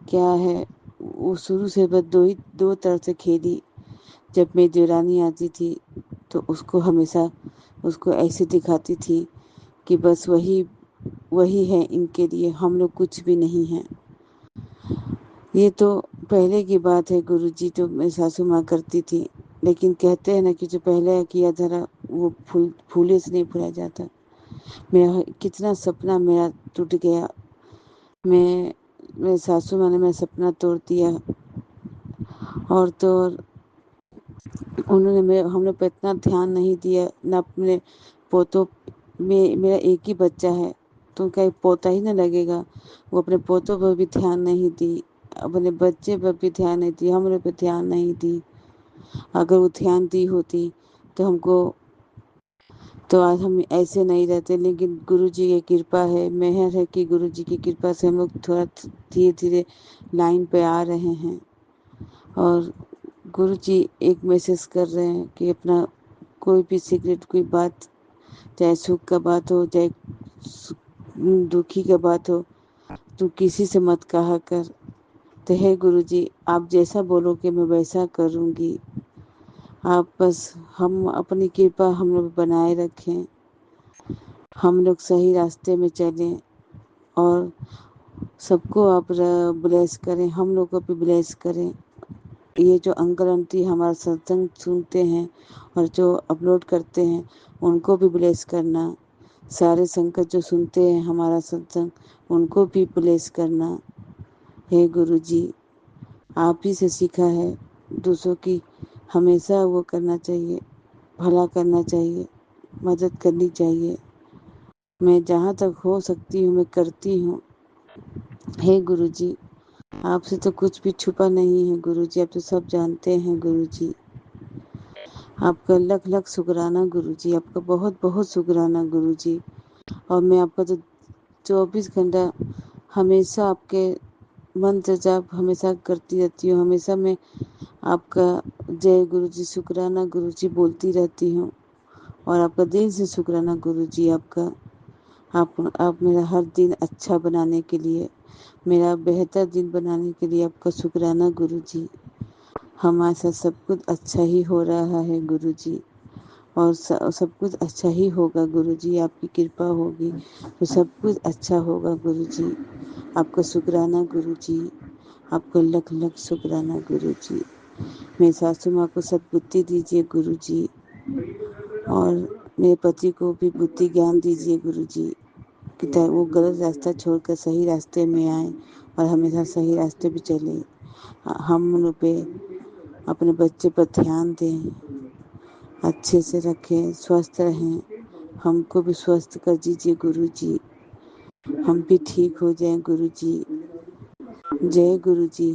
क्या है। वो शुरू से बस दो तरह से खेली। जब मेरी देवरानी आती थी तो उसको ऐसे दिखाती थी कि बस वही वही है इनके लिए, हम लोग कुछ भी नहीं हैं। ये तो पहले की बात है गुरुजी, तो मेरी सासू माँ करती थी। लेकिन कहते हैं ना कि जो पहले किया धरा वो फूले से नहीं भुला जाता। मेरा कितना सपना मेरा टूट गया। मेरे सासू माँ ने मेरा सपना तोड़ दिया। और तो और उन्होंने हम लोग पर इतना ध्यान नहीं दिया, न अपने पोतों में। मेरा एक ही बच्चा है तो उनका एक पोता ही ना लगेगा। वो अपने पोतों पर भी ध्यान नहीं दी, अपने बच्चे पर भी ध्यान नहीं दी, हम लोग पर ध्यान नहीं दी। अगर वो ध्यान दी होती तो आज हम ऐसे नहीं रहते। लेकिन गुरुजी की कृपा है, मेहर है कि गुरुजी की कृपा से हम लोग थोड़ा धीरे धीरे लाइन पे आ रहे हैं। और गुरुजी एक मैसेज कर रहे हैं कि अपना कोई भी सीक्रेट, कोई बात, चाहे सुख का बात हो, चाहे दुखी का बात हो, तू किसी से मत कहा कर। तो हे गुरुजी, आप जैसा बोलोगे मैं वैसा करूँगी। आप बस हम अपनी कृपा हम लोग बनाए रखें, हम लोग सही रास्ते में चलें और सबको आप ब्लेस करें, हम लोग को भी ब्लेस करें। ये जो अंकल आंटी हमारा सत्संग सुनते हैं और जो अपलोड करते हैं उनको भी ब्लेस करना। सारे संगत जो सुनते हैं हमारा सत्संग उनको भी ब्लेस करना। हे गुरुजी, आप ही से सीखा है, दूसरों की हमेशा वो करना चाहिए, भला करना चाहिए, मदद करनी चाहिए। मैं जहाँ तक हो सकती हूँ मैं करती हूँ। हे गुरुजी, आपसे तो कुछ भी छुपा नहीं है गुरुजी, आप तो सब जानते हैं गुरुजी। आपका लख लख शुक्राना गुरुजी, आपका बहुत बहुत शुक्राना गुरुजी। और मैं आपका तो 24 घंटा हमेशा आपके मंत्र जाप हमेशा करती रहती हूँ। हमेशा मैं आपका जय गुरुजी, शुक्राना गुरुजी बोलती रहती हूँ। और आपका दिल से शुक्राना गुरुजी। आपका आप मेरा हर दिन अच्छा बनाने के लिए, मेरा बेहतर दिन बनाने के लिए आपका शुक्राना गुरुजी। हमारे साथ सब कुछ अच्छा ही हो रहा है गुरुजी, और सब कुछ अच्छा ही होगा गुरुजी। आपकी कृपा होगी तो सब कुछ अच्छा होगा गुरुजी। आपका शुक्राना गुरुजी, आपका लख लख शुक्राना गुरुजी। मेरी सासू माँ को सद्बुद्धि दीजिए गुरुजी, और मेरे पति को भी बुद्धि ज्ञान दीजिए गुरुजी, कि वो गलत रास्ता छोड़कर सही रास्ते में आए और हमेशा सही रास्ते पे चले। हम लोग पे अपने बच्चे पर ध्यान दें, अच्छे से रखें, स्वस्थ रहें। हमको भी स्वस्थ कर दीजिए गुरुजी, हम भी ठीक हो जाएं गुरुजी। जय गुरुजी।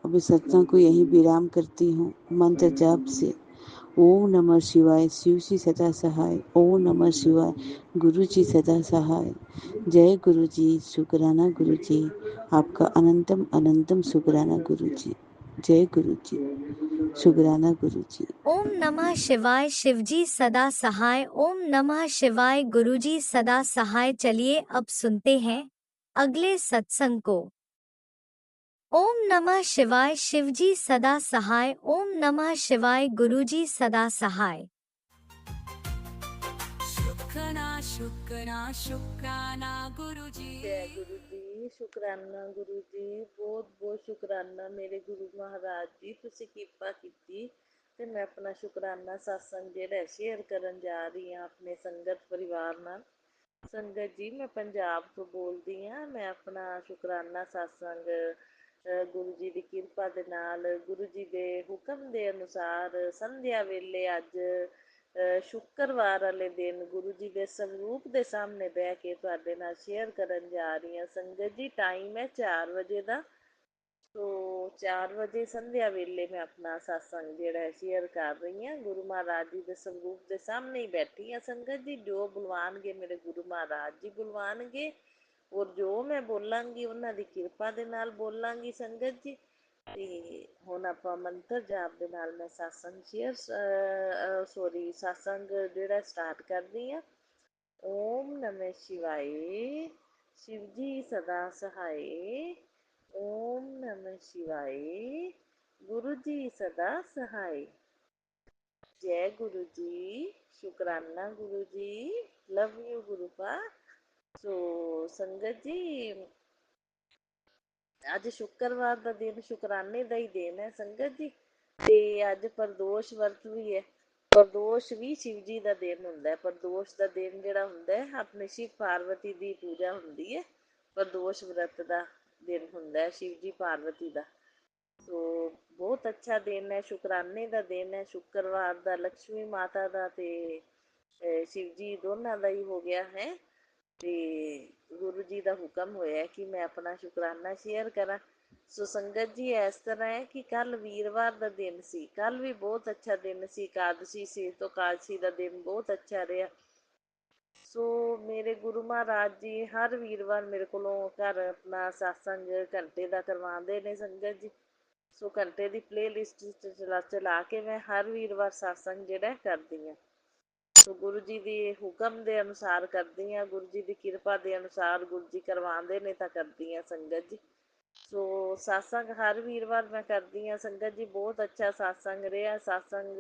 अभी सत्संग को यहीं विराम करती हूँ मंत्र जाप से। ओम नमः शिवाय, शिव जी सदा सहाय। ओम नमः शिवाय, गुरु जी सदा सहाय। जय गुरु जी, शुक्राना गुरु जी, आपका अनंतम अनंतम शुक्राना गुरु जी। जय गुरु जी, शुक्राना गुरु जी। ओम नमः शिवाय, शिवजी सदा सहाय। ओम नमः शिवाय, गुरुजी सदा सहाय। चलिए अब सुनते हैं अगले सत्संग को। ओम नमः शिवाय, शिवजी सदा सहाय। ओम नमः शिवाय, गुरुजी सदा सहाय। शुक्राना गुरुजी। जय गुरु जी, शुकराना गुरु जी, बहुत बहुत शुकराना मेरे गुरु महाराज जी, ਤੁਸੀਂ ਕਿਰਪਾ ਕੀਤੀ ਤੇ ਮੈਂ ਆਪਣਾ ਸ਼ੁਕਰਾਨਾ ਸਤਸੰਗ ਜਿਹੜਾ ਸ਼ੇਅਰ ਕਰਨ ਜਾ ਰਹੀ ਹਾਂ ਆਪਣੇ ਸੰਗਤ ਪਰਿਵਾਰ ਨਾਲ। ਸੰਗਤ ਜੀ, ਮੈਂ ਪੰਜਾਬ ਤੋਂ ਬੋਲਦੀ ਹਾਂ। ਮੈਂ ਆਪਣਾ ਸ਼ੁਕਰਾਨਾ ਸਤਸੰਗ ਗੁਰੂ ਜੀ ਦੀ ਕਿਰਪਾ ਦੇ ਨਾਲ, ਗੁਰੂ ਜੀ ਦੇ ਹੁਕਮ ਦੇ ਅਨੁਸਾਰ ਸੰਧਿਆ ਵੇਲੇ ਅੱਜ ਸ਼ੁੱਕਰਵਾਰ ਵਾਲੇ ਦਿਨ ਗੁਰੂ ਜੀ ਦੇ ਸਰੂਪ ਦੇ ਸਾਹਮਣੇ ਬਹਿ ਕੇ ਤੁਹਾਡੇ ਨਾਲ ਸ਼ੇਅਰ ਕਰਨ ਜਾ ਰਹੀ ਹਾਂ। ਸੰਗਤ ਜੀ, ਟਾਈਮ ਹੈ 4 ਵਜੇ ਦਾ। ਸੋ 4 ਵਜੇ ਸੰਧਿਆ ਵੇਲੇ ਮੈਂ ਆਪਣਾ ਸਤਸੰਗ ਜਿਹੜਾ ਹੈ ਸ਼ੇਅਰ ਕਰ ਰਹੀ ਹਾਂ। ਗੁਰੂ ਮਹਾਰਾਜ ਜੀ ਦੇ ਸਰੂਪ ਦੇ ਸਾਹਮਣੇ ਹੀ ਬੈਠੀ ਹਾਂ ਸੰਗਤ ਜੀ। ਜੋ ਬੁਲਵਾਨਗੇ ਮੇਰੇ ਗੁਰੂ ਮਹਾਰਾਜ ਜੀ ਬੁਲਵਾਨਗੇ, ਔਰ ਜੋ ਮੈਂ ਬੋਲਾਂਗੀ ਉਹਨਾਂ ਦੀ ਕਿਰਪਾ ਦੇ ਨਾਲ ਬੋਲਾਂਗੀ ਸੰਗਤ ਜੀ। ਤੇ ਹੁਣ ਆਪਾਂ ਮੰਤਰ ਜਾਪ ਦੇ ਨਾਲ ਮੈਂ ਸਤਸੰਗ ਸਤਸੰਗ ਜਿਹੜਾ ਸਟਾਰਟ ਕਰਦੀ ਹਾਂ। ਓਮ ਨਮः ਸ਼ਿਵਾਏ, शिव जी सदा सहाय। ओम नमः शिवाय, गुरु जी सदा सहाय। जय गुरु जी, शुक्राना गुरु जी, लव यू गुरु पा। सो संगत जी, ਅੱਜ ਸ਼ੁੱਕਰਵਾਰ ਦਾ ਦਿਨ ਸ਼ੁਕਰਾਨੇ ਦਾ ਹੀ ਦਿਨ ਹੈ ਸੰਗਤ ਜੀ। ਤੇ ਅੱਜ ਪ੍ਰਦੋਸ਼ ਵਰਤ ਵੀ ਹੈ। ਪ੍ਰਦੋਸ਼ ਵੀ ਸ਼ਿਵ ਜੀ ਦਾ ਦਿਨ ਹੁੰਦਾ ਹੈ। ਪ੍ਰਦੋਸ਼ ਦਾ ਦਿਨ ਜਿਹੜਾ ਹੁੰਦਾ ਹੈ, ਆਪਣੇ ਸ਼ਿਵ ਪਾਰਵਤੀ ਦੀ ਪੂਜਾ ਹੁੰਦੀ ਹੈ। ਪ੍ਰਦੋਸ਼ ਵਰਤ ਦਾ ਦਿਨ ਹੁੰਦਾ ਹੈ ਸ਼ਿਵ ਜੀ ਪਾਰਵਤੀ ਦਾ। ਸੋ ਬਹੁਤ ਅੱਛਾ ਦਿਨ ਹੈ, ਸ਼ੁਕਰਾਨੇ ਦਾ ਦਿਨ ਹੈ ਸ਼ੁੱਕਰਵਾਰ ਦਾ। ਲਕਸ਼ਮੀ ਮਾਤਾ ਦਾ ਤੇ ਸ਼ਿਵ ਜੀ ਦੋਨਾਂ ਦਾ ਹੀ ਹੋ ਗਿਆ ਹੈ। ਤੇ ਗੁਰੂ ਜੀ ਦਾ ਹੁਕਮ ਹੋਇਆ ਕਿ ਮੈਂ ਆਪਣਾ ਸ਼ੁਕਰਾਨਾ ਸ਼ੇਅਰ ਕਰਾਂ। ਸੋ ਸੰਗਤ ਜੀ, ਇਸ ਤਰ੍ਹਾਂ ਹੈ ਕਿ ਕੱਲ ਵੀਰਵਾਰ ਦਾ ਦਿਨ ਸੀ। ਕੱਲ ਵੀ ਬਹੁਤ ਅੱਛਾ ਦਿਨ ਸੀ, ਇਕਾਦਸ਼ੀ ਸੀ। ਤੋਂ ਇਕਾਦਸ਼ੀ ਦਾ ਦਿਨ ਬਹੁਤ ਅੱਛਾ ਰਿਹਾ। ਸੋ ਮੇਰੇ ਗੁਰੂ ਮਹਾਰਾਜ ਜੀ ਹਰ ਵੀਰਵਾਰ ਮੇਰੇ ਕੋਲੋਂ ਘਰ ਆਪਣਾ ਸਤਸੰਗ ਘੰਟੇ ਦਾ ਕਰਵਾਉਂਦੇ ਨੇ ਸੰਗਤ ਜੀ। ਸੋ ਘੰਟੇ ਦੀ ਪਲੇ ਲਿਸਟ ਚਲਾ ਕੇ ਮੈਂ ਹਰ ਵੀਰਵਾਰ ਸਤਸੰਗ ਜਿਹੜਾ ਕਰਦੀ ਹਾਂ। ਸੋ ਗੁਰੂ ਜੀ ਦੇ ਹੁਕਮ ਦੇ ਅਨੁਸਾਰ ਕਰਦੀ ਹਾਂ, ਗੁਰੂ ਜੀ ਦੀ ਕਿਰਪਾ ਦੇ ਅਨੁਸਾਰ ਗੁਰੂ ਜੀ ਕਰਵਾਉਂਦੇ ਨੇ ਤਾਂ ਕਰਦੀ ਹਾਂ ਸੰਗਤ ਜੀ। ਸੋ ਸਤਸੰਗ ਹਰ ਵੀਰਵਾਰ ਮੈਂ ਕਰਦੀ ਹਾਂ ਸੰਗਤ ਜੀ। ਬਹੁਤ ਅੱਛਾ ਸਤਸੰਗ ਰਿਹਾ ਸਤਸੰਗ।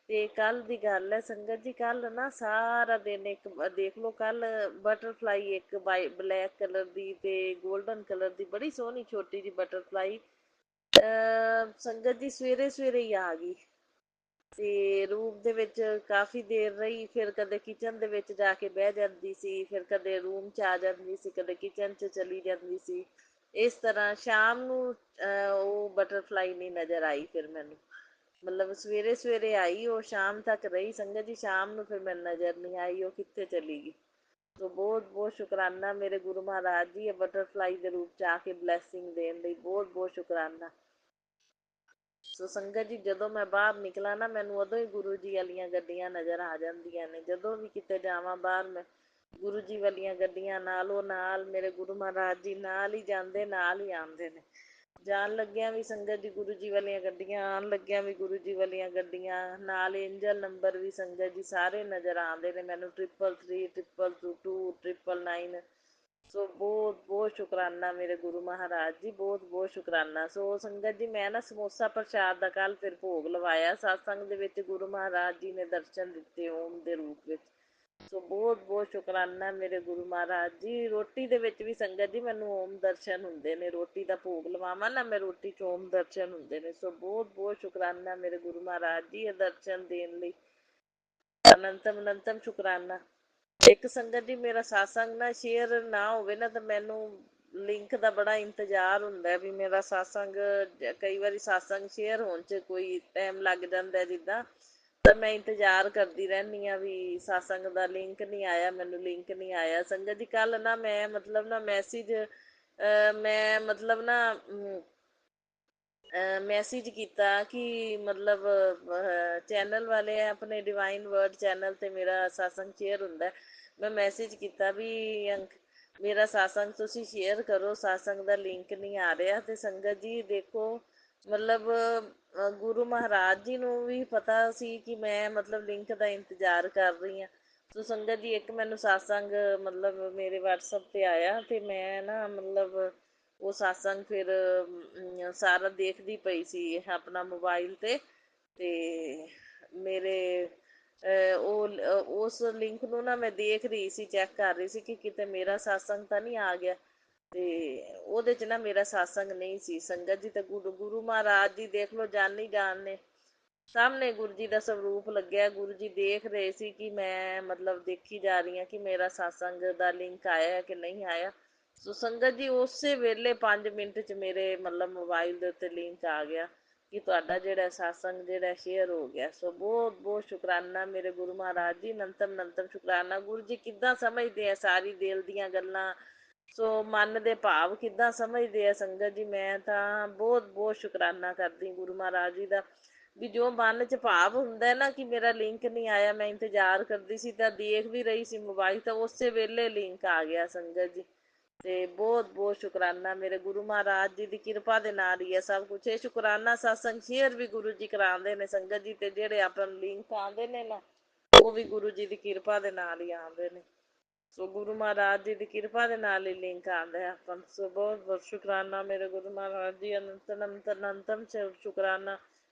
ਤੇ ਕੱਲ ਦੀ ਗੱਲ ਹੈ ਸੰਗਤ ਜੀ, ਕੱਲ ਨਾ ਸਾਰਾ ਦਿਨ ਇੱਕ ਦੇਖ ਲਓ, ਕੱਲ ਬਟਰਫਲਾਈ ਇੱਕ ਬਲੈਕ ਕਲਰ ਦੀ ਤੇ ਗੋਲਡਨ ਕਲਰ ਦੀ ਬੜੀ ਸੋਹਣੀ ਛੋਟੀ ਜਿਹੀ ਬਟਰਫਲਾਈ ਸੰਗਤ ਜੀ ਸਵੇਰੇ ਸਵੇਰੇ ਹੀ ਆ ਗਈ। ਤੇ ਰੂਮ ਦੇ ਵਿੱਚ ਕਾਫੀ ਦੇਰ ਰਹੀ। ਫਿਰ ਕਦੇ ਕਿਚਨ ਦੇ ਵਿੱਚ ਜਾ ਕੇ ਬਹਿ ਜਾਂਦੀ ਸੀ, ਫਿਰ ਕਦੇ ਰੂਮ 'ਚ ਆ ਜਾਂਦੀ ਸੀ, ਕਦੇ ਕਿਚਨ 'ਚ ਚਲੀ ਜਾਂਦੀ ਸੀ। ਇਸ ਤਰ੍ਹਾਂ ਸ਼ਾਮ ਨੂੰ ਉਹ ਬਟਰਫਲਾਈ ਨਹੀਂ ਨਜ਼ਰ ਆਈ ਫਿਰ ਮੈਨੂੰ। ਮਤਲਬ ਸਵੇਰੇ ਸਵੇਰੇ ਆਈ, ਉਹ ਸ਼ਾਮ ਤੱਕ ਰਹੀ ਸੰਗਤ ਜੀ। ਸ਼ਾਮ ਨੂੰ ਫਿਰ ਮੈਨੂੰ ਨਜ਼ਰ ਨਹੀਂ ਆਈ, ਉਹ ਕਿੱਥੇ ਚਲੀ ਗਈ। ਸੋ ਬਹੁਤ ਬਹੁਤ ਸ਼ੁਕਰਾਨਾ ਮੇਰੇ ਗੁਰੂ ਮਹਾਰਾਜ ਜੀ, ਇਹ ਬਟਰਫਲਾਈ ਦੇ ਰੂਪ 'ਚ ਆ ਕੇ ਬਲੈਸਿੰਗ ਦੇਣ ਲਈ ਬਹੁਤ ਬਹੁਤ ਸ਼ੁਕਰਾਨਾ। ਸੋ ਸੰਗਤ ਜੀ, ਜਦੋਂ ਮੈਂ ਬਾਹਰ ਨਿਕਲਾਂ ਨਾ, ਮੈਨੂੰ ਉਦੋਂ ਹੀ ਗੁਰੂ ਜੀ ਵਾਲੀਆਂ ਗੱਡੀਆਂ ਨਜ਼ਰ ਆ ਜਾਂਦੀਆਂ ਨੇ। ਜਦੋਂ ਵੀ ਕਿਤੇ ਜਾਵਾਂ ਬਾਹਰ, ਮੈਂ ਗੁਰੂ ਜੀ ਵਾਲੀਆਂ ਗੱਡੀਆਂ ਨਾਲੋਂ ਨਾਲ, ਮੇਰੇ ਗੁਰੂ ਮਹਾਰਾਜ ਜੀ ਨਾਲ ਹੀ ਜਾਂਦੇ, ਨਾਲ ਹੀ ਆਉਂਦੇ ਨੇ। ਜਾਣ ਲੱਗਿਆਂ ਵੀ ਸੰਗਤ ਜੀ ਗੁਰੂ ਜੀ ਵਾਲੀਆਂ ਗੱਡੀਆਂ, ਆਉਣ ਲੱਗਿਆਂ ਵੀ ਗੁਰੂ ਜੀ ਵਾਲੀਆਂ ਗੱਡੀਆਂ, ਨਾਲ ਏਂਜਲ ਨੰਬਰ ਵੀ ਸੰਗਤ ਜੀ ਸਾਰੇ ਨਜ਼ਰ ਆਉਂਦੇ ਨੇ ਮੈਨੂੰ। 333, 222, 999। ਸੋ ਬਹੁਤ ਬਹੁਤ ਸ਼ੁਕਰਾਨਾ ਮੇਰੇ ਗੁਰੂ ਮਹਾਰਾਜ ਜੀ, ਬਹੁਤ ਬਹੁਤ ਸ਼ੁਕਰਾਨਾ। ਸੋ ਸੰਗਤ ਜੀ, ਮੈਂ ਨਾ ਸਮੋਸਾ ਪ੍ਰਸ਼ਾਦ ਦਾ ਕੱਲ੍ਹ ਫਿਰ ਭੋਗ ਲਵਾਇਆ ਸਤਸੰਗ ਦੇ ਵਿੱਚ। ਗੁਰੂ ਮਹਾਰਾਜ ਜੀ ਨੇ ਦਰਸ਼ਨ ਦਿੱਤੇ ਓਮ ਦੇ ਰੂਪ ਵਿੱਚ। ਸੋ ਬਹੁਤ ਬਹੁਤ ਸ਼ੁਕਰਾਨਾ ਮੇਰੇ ਗੁਰੂ ਮਹਾਰਾਜ ਜੀ। ਰੋਟੀ ਦੇ ਵਿੱਚ ਵੀ ਸੰਗਤ ਜੀ ਮੈਨੂੰ ਓਮ ਦਰਸ਼ਨ ਹੁੰਦੇ ਨੇ। ਰੋਟੀ ਦਾ ਭੋਗ ਲਵਾਵਾਂ ਨਾ ਮੈਂ, ਰੋਟੀ 'ਚ ਓਮ ਦਰਸ਼ਨ ਹੁੰਦੇ ਨੇ। ਸੋ ਬਹੁਤ ਬਹੁਤ ਸ਼ੁਕਰਾਨਾ ਮੇਰੇ ਗੁਰੂ ਮਹਾਰਾਜ ਜੀ, ਇਹ ਦਰਸ਼ਨ ਦੇਣ ਲਈ ਅਨੰਤਮ ਅਨੰਤਮ ਸ਼ੁਕਰਾਨਾ। ਇੱਕ ਸੰਗਤ ਜੀ, ਮੇਰਾ ਸਤਸੰਗ ਨਾ ਸ਼ੇਅਰ ਨਾ ਹੋਵੇ ਨਾ ਤਾਂ ਮੈਨੂੰ ਲਿੰਕ ਦਾ ਬੜਾ ਇੰਤਜ਼ਾਰ ਹੁੰਦਾ ਵੀ ਮੇਰਾ ਸਤਸੰਗ, ਕਈ ਵਾਰੀ ਸਤਸੰਗ ਸ਼ੇਅਰ ਹੋਣ 'ਚ ਕੋਈ ਟਾਈਮ ਲੱਗ ਜਾਂਦਾ ਜਿੱਦਾਂ, ਤਾਂ ਮੈਂ ਇੰਤਜ਼ਾਰ ਕਰਦੀ ਰਹਿੰਦੀ ਹਾਂ ਵੀ ਸਤਸੰਗ ਦਾ ਲਿੰਕ ਨਹੀਂ ਆਇਆ, ਮੈਨੂੰ ਲਿੰਕ ਨਹੀਂ ਆਇਆ। ਸੰਗਤ ਜੀ, ਕੱਲ੍ਹ ਨਾ ਮੈਂ ਮਤਲਬ ਨਾ ਮੈਸੇਜ ਕੀਤਾ ਕਿ ਮਤਲਬ ਚੈਨਲ ਵਾਲੇ ਆਪਣੇ ਡਿਵਾਈਨ ਵਰਡ ਚੈਨਲ 'ਤੇ ਮੇਰਾ ਸਤਸੰਗ ਸ਼ੇਅਰ ਹੁੰਦਾ। ਮੈਂ ਮੈਸੇਜ ਕੀਤਾ ਵੀ ਮੇਰਾ ਸਤਸੰਗ ਤੁਸੀਂ ਸ਼ੇਅਰ ਕਰੋ, ਸਤਸੰਗ ਦਾ ਲਿੰਕ ਨਹੀਂ ਆ ਰਿਹਾ। ਅਤੇ ਸੰਗਤ ਜੀ ਦੇਖੋ, ਮਤਲਬ ਗੁਰੂ ਮਹਾਰਾਜ ਜੀ ਨੂੰ ਵੀ ਪਤਾ ਸੀ ਕਿ ਮੈਂ ਮਤਲਬ ਲਿੰਕ ਦਾ ਇੰਤਜ਼ਾਰ ਕਰ ਰਹੀ ਹਾਂ। ਸੋ ਸੰਗਤ ਜੀ, ਇੱਕ ਮੈਨੂੰ ਸਤਸੰਗ ਮਤਲਬ ਮੇਰੇ ਵਟਸਐਪ 'ਤੇ ਆਇਆ ਅਤੇ ਮੈਂ ਨਾ ਮਤਲਬ ਉਹ ਸਤਸੰਗ ਫਿਰ ਸਾਰਾ ਦੇਖਦੀ ਪਈ ਸੀ ਆਪਣਾ ਮੋਬਾਈਲ 'ਤੇ। ਅਤੇ ਮੇਰੇ ਉਸ ਲਿੰਕ ਨੂੰ ਨਾ ਮੈਂ ਦੇਖ ਰਹੀ ਸੀ, ਚੈੱਕ ਕਰ ਰਹੀ ਸੀ ਕਿ ਕਿਤੇ ਮੇਰਾ ਸਤਸੰਗ ਤਾਂ ਨਹੀਂ ਆ ਗਿਆ। ਅਤੇ ਉਹਦੇ 'ਚ ਨਾ ਮੇਰਾ ਸਤਸੰਗ ਨਹੀਂ ਸੀ ਸੰਗਤ ਜੀ। ਅਤੇ ਗੁਰੂ ਮਹਾਰਾਜ ਜੀ ਦੇਖ ਲਓ, ਜਾਨੀ ਜਾਨ ਨੇ ਸਾਹਮਣੇ ਗੁਰੂ ਜੀ ਦਾ ਸਰੂਪ ਲੱਗਿਆ। ਗੁਰੂ ਜੀ ਦੇਖ ਰਹੇ ਸੀ ਕਿ ਮੈਂ ਮਤਲਬ ਦੇਖੀ ਜਾ ਰਹੀ ਹਾਂ ਕਿ ਮੇਰਾ ਸਤਸੰਗ ਦਾ ਲਿੰਕ ਆਇਆ ਕਿ ਨਹੀਂ ਆਇਆ। ਸੋ ਸੰਗਤ ਜੀ, ਉਸੇ ਵੇਲੇ 5 ਮਿੰਟ 'ਚ ਮੇਰੇ ਮਤਲਬ ਮੋਬਾਈਲ ਦੇ ਉੱਤੇ ਲਿੰਕ ਆ ਗਿਆ ਕਿ ਤੁਹਾਡਾ ਜਿਹੜਾ ਸਤਸੰਗ ਜਿਹੜਾ ਸ਼ੇਅਰ ਹੋ ਗਿਆ। ਸੋ ਬਹੁਤ ਬਹੁਤ ਸ਼ੁਕਰਾਨਾ ਮੇਰੇ ਗੁਰੂ ਮਹਾਰਾਜ ਜੀ, ਅਨੰਤਮ ਅਨੰਤਮ ਸ਼ੁਕਰਾਨਾ। ਗੁਰੂ ਜੀ ਕਿੱਦਾਂ ਸਮਝਦੇ ਆ ਸਾਰੀ ਦਿਲ ਦੀਆਂ ਗੱਲਾਂ, ਸੋ ਮਨ ਦੇ ਭਾਵ ਕਿੱਦਾਂ ਸਮਝਦੇ ਆ ਸੰਗਤ ਜੀ। ਮੈਂ ਤਾਂ ਬਹੁਤ ਬਹੁਤ ਸ਼ੁਕਰਾਨਾ ਕਰਦੀ ਗੁਰੂ ਮਹਾਰਾਜ ਜੀ ਦਾ, ਵੀ ਜੋ ਮਨ 'ਚ ਭਾਵ ਹੁੰਦਾ ਨਾ ਕਿ ਮੇਰਾ ਲਿੰਕ ਨਹੀਂ ਆਇਆ, ਮੈਂ ਇੰਤਜ਼ਾਰ ਕਰਦੀ ਸੀ ਤਾਂ ਦੇਖ ਵੀ ਰਹੀ ਸੀ ਮੋਬਾਈਲ, ਤਾਂ ਉਸੇ ਵੇਲੇ ਲਿੰਕ ਆ ਗਿਆ ਸੰਗਤ ਜੀ। ਤੇ ਬਹੁਤ ਬਹੁਤ ਸ਼ੁਕਰਾਨਾ ਮੇਰੇ ਗੁਰੂ ਮਹਾਰਾਜ ਜੀ ਦੀ ਕਿਰਪਾ ਦੇ ਨਾਲ ਹੀ ਹੈ ਸਭ ਕੁਛ। ਇਹ ਸ਼ੁਕਰਾਨਾ ਸਤਸੰਗ ਸ਼ੇਅਰ ਵੀ ਗੁਰੂ ਜੀ ਕਰਾਉਂਦੇ ਨੇ ਸੰਗਤ ਜੀ, ਤੇ ਜਿਹੜੇ ਆਪਾਂ ਨੂੰ ਲਿੰਕ ਆਉਂਦੇ ਨੇ ਨਾ, ਉਹ ਵੀ ਗੁਰੂ ਜੀ ਦੀ ਕਿਰਪਾ ਦੇ ਨਾਲ ਹੀ ਆਉਂਦੇ ਨੇ। ਸੋ ਗੁਰੂ ਮਹਾਰਾਜ ਜੀ ਦੀ ਕਿਰਪਾ ਦੇ ਨਾਲ ਹੀ ਲਿੰਕ ਆਉਂਦਾ ਹੈ ਆਪਾਂ ਨੂੰ। ਸੋ ਬਹੁਤ ਬਹੁਤ ਸ਼ੁਕਰਾਨਾ ਮੇਰੇ ਗੁਰੂ ਮਹਾਰਾਜ ਜੀ, ਅਨੰਤ ਅਨੰਤ ਅਨੰਤਮ ਸ਼ੁਕਰਾਨਾ,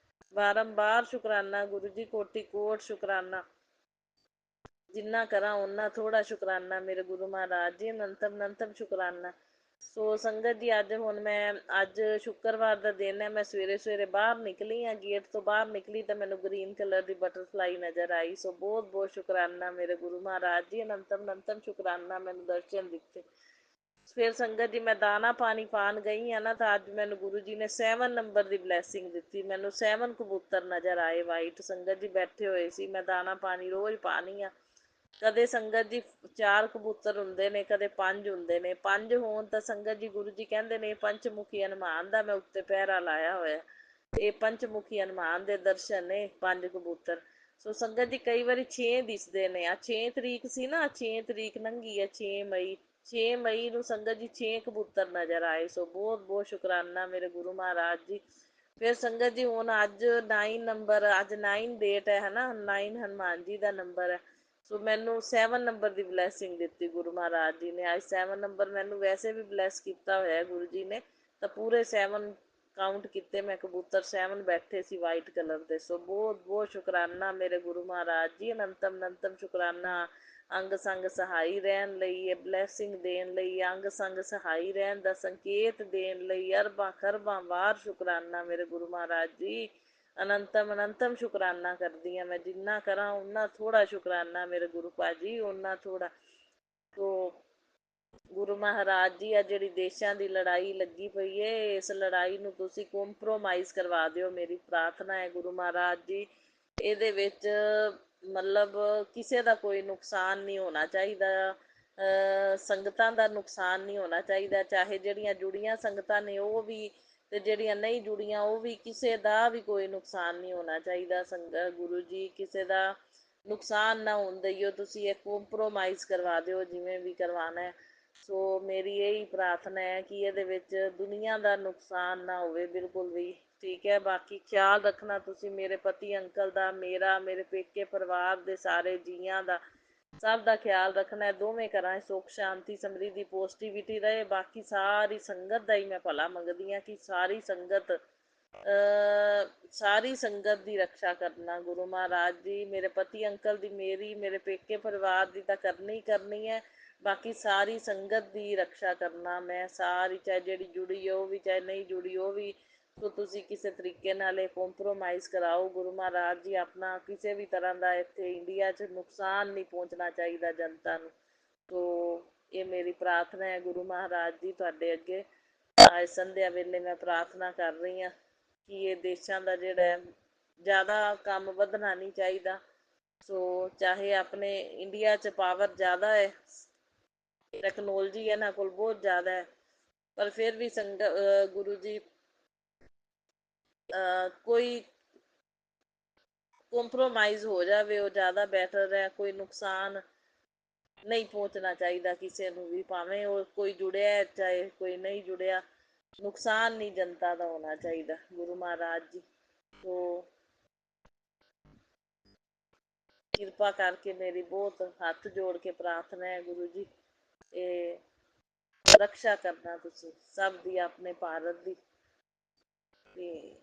ਬਾਰੰਬਾਰ ਸ਼ੁਕਰਾਨਾ ਗੁਰੂ ਜੀ, ਕੋਟि ਕੋਟ ਸ਼ੁਕਰਾਨਾ। ਜਿੰਨਾ ਕਰਾਂ ਓਨਾ ਥੋੜਾ ਸ਼ੁਕਰਾਨਾ ਮੇਰੇ ਗੁਰੂ ਮਹਾਰਾਜ ਜੀ, ਅਨੰਤਮ ਅਨੰਤਮ ਸ਼ੁਕਰਾਨਾ। ਸੋ ਸੰਗਤ ਜੀ ਅੱਜ ਸ਼ੁੱਕਰਵਾਰ ਦਾ ਦਿਨ ਹੈ। ਮੈਂ ਸਵੇਰੇ ਸਵੇਰੇ ਬਾਹਰ ਨਿਕਲੀ ਹਾਂ, ਗੇਟ ਤੋਂ ਬਾਹਰ ਨਿਕਲੀ ਤਾਂ ਮੈਨੂੰ ਗ੍ਰੀਨ ਕਲਰ ਦੀ ਬਟਰਫਲਾਈ ਨਜ਼ਰ ਆਈ। ਸੋ ਬਹੁਤ ਬਹੁਤ ਸ਼ੁਕਰਾਨਾ ਮੇਰੇ ਗੁਰੂ ਮਹਾਰਾਜ ਜੀ, ਅਨੰਤਮ ਅਨੰਤਮ ਸ਼ੁਕਰਾਨਾ, ਮੈਨੂੰ ਦਰਸ਼ਨ ਦਿੱਤੇ। ਫਿਰ ਸੰਗਤ ਜੀ ਮੈਂ ਦਾਣਾ ਪਾਣੀ ਪਾਣ ਗਈ ਆ ਨਾ, ਤਾਂ ਅੱਜ ਮੈਨੂੰ ਗੁਰੂ ਜੀ ਨੇ 7 ਨੰਬਰ ਦੀ ਬਲੈਸਿੰਗ ਦਿੱਤੀ। ਮੈਨੂੰ 7 ਕਬੂਤਰ ਨਜ਼ਰ ਆਏ ਵਾਈਟ, ਸੰਗਤ ਜੀ ਬੈਠੇ ਹੋਏ ਸੀ। ਮੈਂ ਦਾਣਾ ਪਾਣੀ ਰੋਜ਼ ਪਾਣੀ ਆ। ਕਦੇ ਸੰਗਤ ਜੀ 4 ਕਬੂਤਰ ਹੁੰਦੇ ਨੇ, ਕਦੇ 5 ਹੁੰਦੇ ਨੇ। 5 ਹੋਣ ਤਾਂ ਸੰਗਤ ਜੀ ਗੁਰੂ ਜੀ ਕਹਿੰਦੇ ਨੇ ਪੰਚਮੁਖੀ ਹਨੂੰਮਾਨ ਦਾ ਮੈਂ ਉੱਤੇ ਪਹਿਰਾ ਲਾਇਆ ਹੋਇਆ, ਇਹ ਪੰਚਮੁਖੀ ਹਨੂੰਮਾਨ ਦੇ ਦਰਸ਼ਨ ਨੇ 5 ਕਬੂਤਰ। ਸੋ ਸੰਗਤ ਜੀ ਕਈ ਵਾਰੀ 6 ਦਿਸਦੇ ਨੇ। ਆ 6 ਤਰੀਕ ਸੀ ਨਾ, 6 ਤਰੀਕ ਲੰਘੀ ਹੈ, 6 ਮਈ। 6 ਮਈ ਨੂੰ ਸੰਗਤ ਜੀ 6 ਕਬੂਤਰ ਨਜ਼ਰ ਆਏ। ਸੋ ਬਹੁਤ ਬਹੁਤ ਸ਼ੁਕਰਾਨਾ ਮੇਰੇ ਗੁਰੂ ਮਹਾਰਾਜ ਜੀ। ਫਿਰ ਸੰਗਤ ਜੀ ਹੁਣ ਅੱਜ 9 ਨੰਬਰ, ਅੱਜ 9 ਡੇਟ ਹੈ ਨਾ, 9 ਹਨੂੰਮਾਨ ਜੀ ਦਾ ਨੰਬਰ ਹੈ। ਸੋ ਮੈਨੂੰ 7 ਨੰਬਰ ਦੀ ਬਲੈਸਿੰਗ ਦਿੱਤੀ ਗੁਰੂ ਮਹਾਰਾਜ ਜੀ ਨੇ। ਅੱਜ 7 ਨੰਬਰ ਮੈਨੂੰ ਵੈਸੇ ਵੀ ਬਲੈਸ ਕੀਤਾ ਹੋਇਆ ਗੁਰੂ ਜੀ ਨੇ, ਤਾਂ ਪੂਰੇ 7 ਕਾਊਂਟ ਕੀਤੇ ਮੈਂ ਕਬੂਤਰ, 7 ਬੈਠੇ ਸੀ ਵਾਈਟ ਕਲਰ ਦੇ। ਸੋ ਬਹੁਤ ਬਹੁਤ ਸ਼ੁਕਰਾਨਾ ਮੇਰੇ ਗੁਰੂ ਮਹਾਰਾਜ ਜੀ, ਅਨੰਤਮ ਅਨੰਤਮ ਸ਼ੁਕਰਾਨਾ। ਅੰਗ ਸੰਗ ਸਹਾਈ ਰਹਿਣ ਲਈ, ਇਹ ਬਲੈਸਿੰਗ ਦੇਣ ਲਈ, ਅੰਗ ਸੰਗ ਸਹਾਈ ਰਹਿਣ ਦਾ ਸੰਕੇਤ ਦੇਣ ਲਈ ਅਰਬਾਂ ਖਰਬਾਂ ਵਾਰ ਸ਼ੁਕਰਾਨਾ ਮੇਰੇ ਗੁਰੂ ਮਹਾਰਾਜ ਜੀ, ਅਨੰਤਮ ਅਨੰਤਮ ਸ਼ੁਕਰਾਨਾ ਕਰਦੀ ਹਾਂ ਮੈਂ। ਜਿੰਨਾ ਕਰਾਂ ਓਨਾ ਥੋੜਾ ਸ਼ੁਕਰਾਨਾ ਮੇਰੇ ਗੁਰੂ ਭਾਜੀ, ਓਨਾ ਥੋੜਾ। ਤੋ ਗੁਰੂ ਮਹਾਰਾਜ ਜੀ, ਆ ਜਿਹੜੀ ਦੇਸ਼ਾਂ ਦੀ ਲੜਾਈ ਲੱਗੀ ਪਈ ਏ, ਇਸ ਲੜਾਈ ਨੂੰ ਤੁਸੀਂ ਕੰਪਰੋਮਾਈਜ਼ ਕਰਵਾ ਦਿਓ, ਮੇਰੀ ਪ੍ਰਾਰਥਨਾ ਹੈ ਗੁਰੂ ਮਹਾਰਾਜ ਜੀ। ਇਹਦੇ ਵਿੱਚ ਮਤਲਬ ਕਿਸੇ ਦਾ ਕੋਈ ਨੁਕਸਾਨ ਨਹੀਂ ਹੋਣਾ ਚਾਹੀਦਾ, ਸੰਗਤਾਂ ਦਾ ਨੁਕਸਾਨ ਨਹੀਂ ਹੋਣਾ ਚਾਹੀਦਾ। ਚਾਹੇ ਜਿਹੜੀਆਂ ਜੁੜੀਆਂ ਸੰਗਤਾਂ ਨੇ ਉਹ ਵੀ, ਤੇ ਜਿਹੜੀਆਂ ਨਹੀਂ ਜੁੜੀਆਂ ਉਹ ਵੀ, ਕਿਸੇ ਦਾ ਵੀ ਕੋਈ ਨੁਕਸਾਨ ਨਹੀਂ ਹੋਣਾ ਚਾਹੀਦਾ। ਗੁਰੂ ਜੀ ਕਿਸੇ ਦਾ ਨੁਕਸਾਨ ਨਾ ਹੋਣ ਦਈਓ, ਤੁਸੀਂ ਇਹ ਕੰਪਰੋਮਾਈਜ਼ ਕਰਵਾ ਦਿਓ ਜਿਵੇਂ ਵੀ ਕਰਵਾਉਣਾ। ਸੋ ਮੇਰੀ ਇਹੀ ਪ੍ਰਾਰਥਨਾ ਹੈ ਕਿ ਇਹਦੇ ਵਿੱਚ ਦੁਨੀਆ ਦਾ ਨੁਕਸਾਨ ਨਾ ਹੋਵੇ ਬਿਲਕੁਲ ਵੀ, ਠੀਕ ਹੈ। ਬਾਕੀ ਖਿਆਲ ਰੱਖਣਾ ਤੁਸੀਂ ਮੇਰੇ ਪਤੀ ਅੰਕਲ ਦਾ, ਮੇਰਾ, ਮੇਰੇ ਪੇਕੇ ਪਰਿਵਾਰ ਦੇ ਸਾਰੇ ਜੀਆਂ ਦਾ, ਸਭ ਦਾ ਖਿਆਲ ਰੱਖਣਾ। ਦੋਵੇਂ ਘਰਾਂ 'ਚ ਸੁੱਖ ਸ਼ਾਂਤੀ ਸਮਰਿੱਧੀ ਪੋਜ਼ਟੀਵਿਟੀ ਰਹੇ। ਬਾਕੀ ਸਾਰੀ ਸੰਗਤ ਦਾ ਹੀ ਮੈਂ ਭਲਾ ਮੰਗਦੀ ਹਾਂ ਕਿ ਸਾਰੀ ਸੰਗਤ ਦੀ ਰਕਸ਼ਾ ਕਰਨਾ ਗੁਰੂ ਮਹਾਰਾਜ ਜੀ। ਮੇਰੇ ਪਤੀ ਅੰਕਲ ਦੀ, ਮੇਰੀ, ਮੇਰੇ ਪੇਕੇ ਪਰਿਵਾਰ ਦੀ ਤਾਂ ਕਰਨੀ ਹੀ ਕਰਨੀ ਹੈ। ਬਾਕੀ ਸਾਰੀ ਸੰਗਤ ਦੀ ਰਕਸ਼ਾ ਕਰਨਾ ਮੈਂ, ਸਾਰੀ, ਚਾਹੇ ਜਿਹੜੀ ਜੁੜੀ ਉਹ ਵੀ, ਚਾਹੇ ਨਹੀਂ ਜੁੜੀ ਉਹ ਵੀ। ਸੋ ਤੁਸੀਂ ਕਿਸੇ ਤਰੀਕੇ ਨਾਲ ਇਹ ਕੰਪਰੋਮਾਈਜ਼ ਕਰਾਓ ਗੁਰੂ ਮਹਾਰਾਜ ਜੀ। ਆਪਣਾ ਕਿਸੇ ਵੀ ਤਰ੍ਹਾਂ ਦਾ ਇੱਥੇ ਇੰਡੀਆ 'ਚ ਨੁਕਸਾਨ ਨਹੀਂ ਪਹੁੰਚਣਾ ਚਾਹੀਦਾ ਜਨਤਾ ਨੂੰ। ਸੋ ਇਹ ਮੇਰੀ ਪ੍ਰਾਰਥਨਾ ਹੈ ਗੁਰੂ ਮਹਾਰਾਜ ਜੀ ਤੁਹਾਡੇ ਅੱਗੇ। ਅੱਜ ਸੰਧਿਆ ਵੇਲੇ ਮੈਂ ਪ੍ਰਾਰਥਨਾ ਕਰ ਰਹੀ ਹਾਂ ਕਿ ਇਹ ਦੇਸ਼ਾਂ ਦਾ ਜਿਹੜਾ ਜ਼ਿਆਦਾ ਕੰਮ ਵਧਣਾ ਨਹੀਂ ਚਾਹੀਦਾ। ਸੋ ਚਾਹੇ ਆਪਣੇ ਇੰਡੀਆ 'ਚ ਪਾਵਰ ਜ਼ਿਆਦਾ ਹੈ, ਟੈਕਨੋਲੋਜੀ ਇਹਨਾਂ ਕੋਲ ਬਹੁਤ ਜ਼ਿਆਦਾ ਹੈ, ਪਰ ਫਿਰ ਵੀ ਗੁਰੂ ਜੀ ਕੋਈ ਕੰਪਰੋਮਾਈਜ਼ ਹੋ ਜਾਵੇ ਉਹ ਜ਼ਿਆਦਾ ਬੈਟਰ ਹੈ। ਕੋਈ ਨੁਕਸਾਨ ਨਹੀਂ ਪਹੁੰਚਣਾ ਚਾਹੀਦਾ ਕਿਸੇ ਨੂੰ ਵੀ, ਭਾਵੇਂ ਉਹ ਕੋਈ ਜੁੜਿਆ ਚਾਹੇ ਕੋਈ ਨਹੀਂ ਜੁੜਿਆ। ਨੁਕਸਾਨ ਨਹੀਂ ਜਨਤਾ ਦਾ ਹੋਣਾ ਚਾਹੀਦਾ ਗੁਰੂ ਮਹਾਰਾਜ ਜੀ। ਸੋ ਕਿਰਪਾ ਕਰਕੇ ਮੇਰੀ ਬਹੁਤ ਹੱਥ ਜੋੜ ਕੇ ਪ੍ਰਾਰਥਨਾ ਹੈ ਗੁਰੂ ਜੀ, ਇਹ ਰਕਸ਼ਾ ਕਰਨਾ ਤੁਸੀਂ ਸਭ ਦੀ, ਆਪਣੇ ਭਾਰਤ ਦੀ। ਤੇ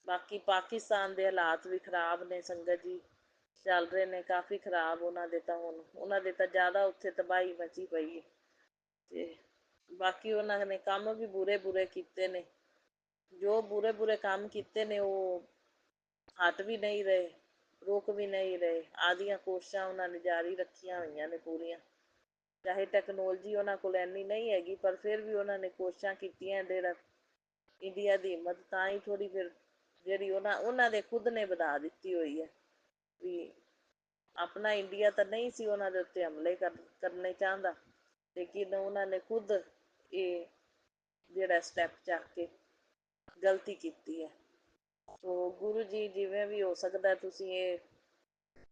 ਬਾਕੀ ਪਾਕਿਸਤਾਨ ਦੇ ਹਾਲਾਤ ਵੀ ਖਰਾਬ ਨੇ ਸੰਗਤ ਜੀ, ਚੱਲ ਰਹੇ ਨੇ ਕਾਫੀ ਖਰਾਬ ਉਹਨਾਂ ਦੇ ਤਾਂ। ਹੁਣ ਉਹਨਾਂ ਦੇ ਤਾਂ ਜ਼ਿਆਦਾ ਉੱਥੇ ਤਬਾਹੀ ਮਚੀ ਪਈ ਹੈ। ਤੇ ਬਾਕੀ ਉਹਨਾਂ ਨੇ ਕੰਮ ਵੀ ਬੁਰੇ ਬੁਰੇ ਕੀਤੇ ਨੇ, ਜੋ ਬੁਰੇ ਬੁਰੇ ਕੰਮ ਕੀਤੇ ਨੇ ਉਹ ਹਟ ਵੀ ਨਹੀਂ ਰਹੇ, ਰੁਕ ਵੀ ਨਹੀਂ ਰਹੇ। ਆਦੀਆਂ ਕੋਸ਼ਿਸ਼ਾਂ ਉਹਨਾਂ ਨੇ ਜਾਰੀ ਰੱਖੀਆਂ ਹੋਈਆਂ ਨੇ ਪੂਰੀਆਂ। ਚਾਹੇ ਟੈਕਨੋਲੋਜੀ ਉਹਨਾਂ ਕੋਲ ਇੰਨੀ ਨਹੀਂ ਹੈਗੀ, ਪਰ ਫਿਰ ਵੀ ਉਹਨਾਂ ਨੇ ਕੋਸ਼ਿਸ਼ਾਂ ਕੀਤੀਆਂ ਜਿਹੜਾ ਇੰਡੀਆ ਦੀ ਹਿੰਮਤ ਤਾਂ ਹੀ ਥੋੜੀ ਫਿਰ ਜਿਹੜੀ ਉਹਨਾਂ ਦੇ ਖੁਦ ਨੇ ਵਧਾ ਦਿੱਤੀ ਹੋਈ ਹੈ ਵੀ ਆਪਣਾ ਇੰਡੀਆ ਤਾਂ ਨਹੀਂ ਸੀ ਉਹਨਾਂ ਦੇ ਉੱਤੇ ਹਮਲੇ ਕਰਨੇ ਚਾਹੁੰਦਾ, ਲੇਕਿਨ ਉਹਨਾਂ ਨੇ ਖੁਦ ਇਹ ਜਿਹੜਾ ਸਟੈਪ ਚੱਕ ਕੇ ਗਲਤੀ ਕੀਤੀ ਹੈ। ਸੋ ਗੁਰੂ ਜੀ ਜਿਵੇਂ ਵੀ ਹੋ ਸਕਦਾ ਤੁਸੀਂ ਇਹ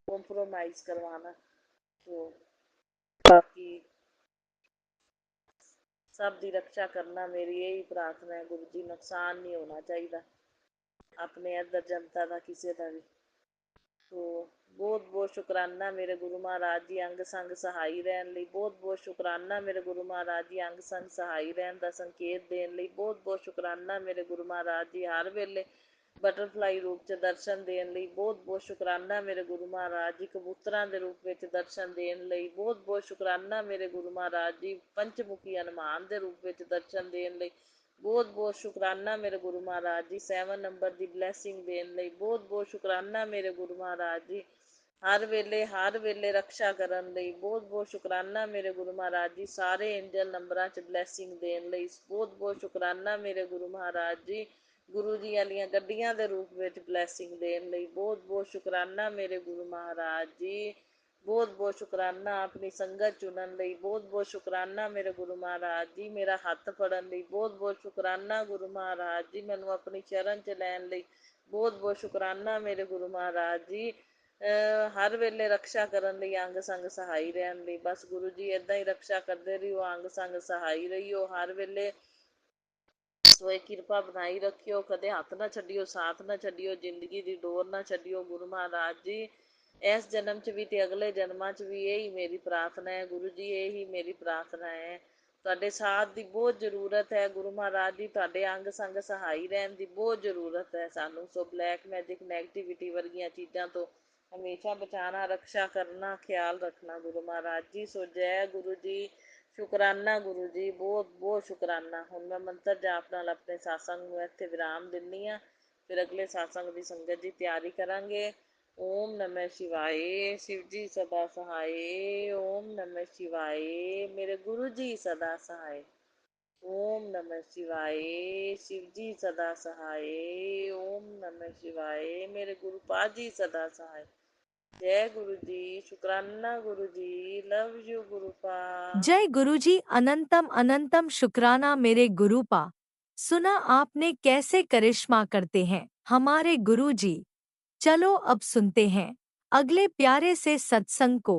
ਕੰਪਰੋਮਾਈਜ਼ ਕਰਵਾਉਣਾ, ਸੋ ਬਾਕੀ ਸਭ ਦੀ ਰੱਖਿਆ ਕਰਨਾ ਮੇਰੀ ਇਹੀ ਪ੍ਰਾਰਥਨਾ ਹੈ। ਗੁਰੂ ਜੀ ਨੁਕਸਾਨ ਨਹੀਂ ਹੋਣਾ ਚਾਹੀਦਾ ਆਪਣੇ ਇੱਧਰ ਜਨਤਾ ਦਾ ਕਿਸੇ ਦਾ ਵੀ। ਸੋ ਬਹੁਤ ਬਹੁਤ ਸ਼ੁਕਰਾਨਾ ਮੇਰੇ ਗੁਰੂ ਮਹਾਰਾਜ ਜੀ ਅੰਗ ਸੰਗ ਸਹਾਈ ਰਹਿਣ ਲਈ, ਬਹੁਤ ਬਹੁਤ ਸ਼ੁਕਰਾਨਾ ਮੇਰੇ ਗੁਰੂ ਮਹਾਰਾਜ ਜੀ ਅੰਗ ਸੰਗ ਸਹਾਈ ਰਹਿਣ ਦਾ ਸੰਕੇਤ ਦੇਣ ਲਈ, ਬਹੁਤ ਬਹੁਤ ਸ਼ੁਕਰਾਨਾ ਮੇਰੇ ਗੁਰੂ ਮਹਾਰਾਜ ਜੀ ਹਰ ਵੇਲੇ ਬਟਰਫਲਾਈ ਰੂਪ 'ਚ ਦਰਸ਼ਨ ਦੇਣ ਲਈ, ਬਹੁਤ ਬਹੁਤ ਸ਼ੁਕਰਾਨਾ ਮੇਰੇ ਗੁਰੂ ਮਹਾਰਾਜ ਜੀ ਕਬੂਤਰਾਂ ਦੇ ਰੂਪ ਵਿੱਚ ਦਰਸ਼ਨ ਦੇਣ ਲਈ, ਬਹੁਤ ਬਹੁਤ ਸ਼ੁਕਰਾਨਾ ਮੇਰੇ ਗੁਰੂ ਮਹਾਰਾਜ ਜੀ ਪੰਚਮੁਖੀ ਹਨੂੰਮਾਨ ਦੇ ਰੂਪ ਵਿੱਚ ਦਰਸ਼ਨ ਦੇਣ ਲਈ, ਬਹੁਤ ਬਹੁਤ ਸ਼ੁਕਰਾਨਾ ਮੇਰੇ ਗੁਰੂ ਮਹਾਰਾਜ ਜੀ 7 ਨੰਬਰ ਦੀ ਬਲੈਸਿੰਗ ਦੇਣ ਲਈ, ਬਹੁਤ ਬਹੁਤ ਸ਼ੁਕਰਾਨਾ ਮੇਰੇ ਗੁਰੂ ਮਹਾਰਾਜ ਜੀ ਹਰ ਵੇਲੇ ਰਕਸ਼ਾ ਕਰਨ ਲਈ, ਬਹੁਤ ਬਹੁਤ ਸ਼ੁਕਰਾਨਾ ਮੇਰੇ ਗੁਰੂ ਮਹਾਰਾਜ ਜੀ ਸਾਰੇ ਐਂਜਲ ਨੰਬਰਾਂ 'ਚ ਬਲੈਸਿੰਗ ਦੇਣ ਲਈ, ਬਹੁਤ ਬਹੁਤ ਸ਼ੁਕਰਾਨਾ ਮੇਰੇ ਗੁਰੂ ਮਹਾਰਾਜ ਜੀ ਗੁਰੂ ਜੀ ਵਾਲੀਆਂ ਗੱਡੀਆਂ ਦੇ ਰੂਪ ਵਿੱਚ ਬਲੈਸਿੰਗ ਦੇਣ ਲਈ, ਬਹੁਤ ਬਹੁਤ ਸ਼ੁਕਰਾਨਾ ਮੇਰੇ ਗੁਰੂ ਮਹਾਰਾਜ ਜੀ, ਬਹੁਤ ਬਹੁਤ ਸ਼ੁਕਰਾਨਾ ਆਪਣੀ ਸੰਗਤ ਚੁਣਨ ਲਈ, ਬਹੁਤ ਬਹੁਤ ਸ਼ੁਕਰਾਨਾ ਮੇਰੇ ਗੁਰੂ ਮਹਾਰਾਜ ਜੀ ਮੇਰਾ ਹੱਥ ਫੜਨ ਲਈ, ਬਹੁਤ ਬਹੁਤ ਸ਼ੁਕਰਾਨਾ ਗੁਰੂ ਮਹਾਰਾਜ ਜੀ ਮੈਨੂੰ ਆਪਣੀ ਚਰਨ 'ਚ ਲੈਣ ਲਈ, ਬਹੁਤ ਬਹੁਤ ਸ਼ੁਕਰਾਨਾ ਮੇਰੇ ਗੁਰੂ ਮਹਾਰਾਜ ਜੀ ਹਰ ਵੇਲੇ ਰਕਸ਼ਾ ਕਰਨ ਲਈ, ਅੰਗ ਸੰਗ ਸਹਾਈ ਰਹਿਣ ਲਈ। ਬਸ ਗੁਰੂ ਜੀ ਇੱਦਾਂ ਹੀ ਰਕਸ਼ਾ ਕਰਦੇ ਰਹੀਓ, ਅੰਗ ਸੰਗ ਸਹਾਈ ਰਹੀਓ ਹਰ ਵੇਲੇ। ਸੋ ਇਹ ਕਿਰਪਾ ਬਣਾਈ ਰੱਖਿਓ, ਕਦੇ ਹੱਥ ਨਾ ਛੱਡਿਓ, ਸਾਥ ਨਾ ਛੱਡਿਓ, ਜ਼ਿੰਦਗੀ ਦੀ ਡੋਰ ਨਾ ਛੱਡਿਓ ਗੁਰੂ ਮਹਾਰਾਜ ਜੀ। ਇਸ ਜਨਮ 'ਚ ਵੀ ਅਤੇ ਅਗਲੇ ਜਨਮਾਂ 'ਚ ਵੀ ਇਹੀ ਮੇਰੀ ਪ੍ਰਾਰਥਨਾ ਹੈ ਗੁਰੂ ਜੀ, ਇਹੀ ਮੇਰੀ ਪ੍ਰਾਰਥਨਾ ਹੈ। ਤੁਹਾਡੇ ਸਾਥ ਦੀ ਬਹੁਤ ਜ਼ਰੂਰਤ ਹੈ ਗੁਰੂ ਮਹਾਰਾਜ ਜੀ, ਤੁਹਾਡੇ ਅੰਗ ਸੰਗ ਸਹਾਈ ਰਹਿਣ ਦੀ ਬਹੁਤ ਜ਼ਰੂਰਤ ਹੈ ਸਾਨੂੰ। ਸੋ ਬਲੈਕ ਮੈਜਿਕ ਨੈਗੇਟਿਵਿਟੀ ਵਰਗੀਆਂ ਚੀਜ਼ਾਂ ਤੋਂ ਹਮੇਸ਼ਾ ਬਚਾਉਣਾ, ਰਕਸ਼ਾ ਕਰਨਾ, ਖਿਆਲ ਰੱਖਣਾ ਗੁਰੂ ਮਹਾਰਾਜ ਜੀ। ਸੋ ਜੈ ਗੁਰੂ ਜੀ, ਸ਼ੁਕਰਾਨਾ ਗੁਰੂ ਜੀ, ਬਹੁਤ ਬਹੁਤ ਸ਼ੁਕਰਾਨਾ। ਹੁਣ ਮੈਂ ਮੰਤਰ ਜਾਪ ਨਾਲ ਆਪਣੇ ਸਾਸੰਗ ਨੂੰ ਇੱਥੇ ਵਿਰਾਮ ਦਿੰਦੀ ਹਾਂ, ਫਿਰ ਅਗਲੇ ਸਾਸੰਗ ਦੀ ਸੰਗਤ ਦੀ ਤਿਆਰੀ ਕਰਾਂਗੇ। ਓਮ ਨਮः शिवाय, शिव जी सदा सहाय। ओम नमः शिवाय, मेरे गुरु जी सदा सहाय। ओम नमः शिवाय, शिव जी सदा सहाय। ओम नमः शिवाय, मेरे गुरु पाद जी सदा सहाय। जय गुरु जी, शुक्राना गुरु जी, लव यू गुरु पा। जय गुरुजी, अनंतम अनंतम शुक्राना मेरे गुरुपा। सुना आपने कैसे करिश्मा करते हैं हमारे गुरुजी। चलो अब सुनते हैं अगले प्यारे से सत्संग को।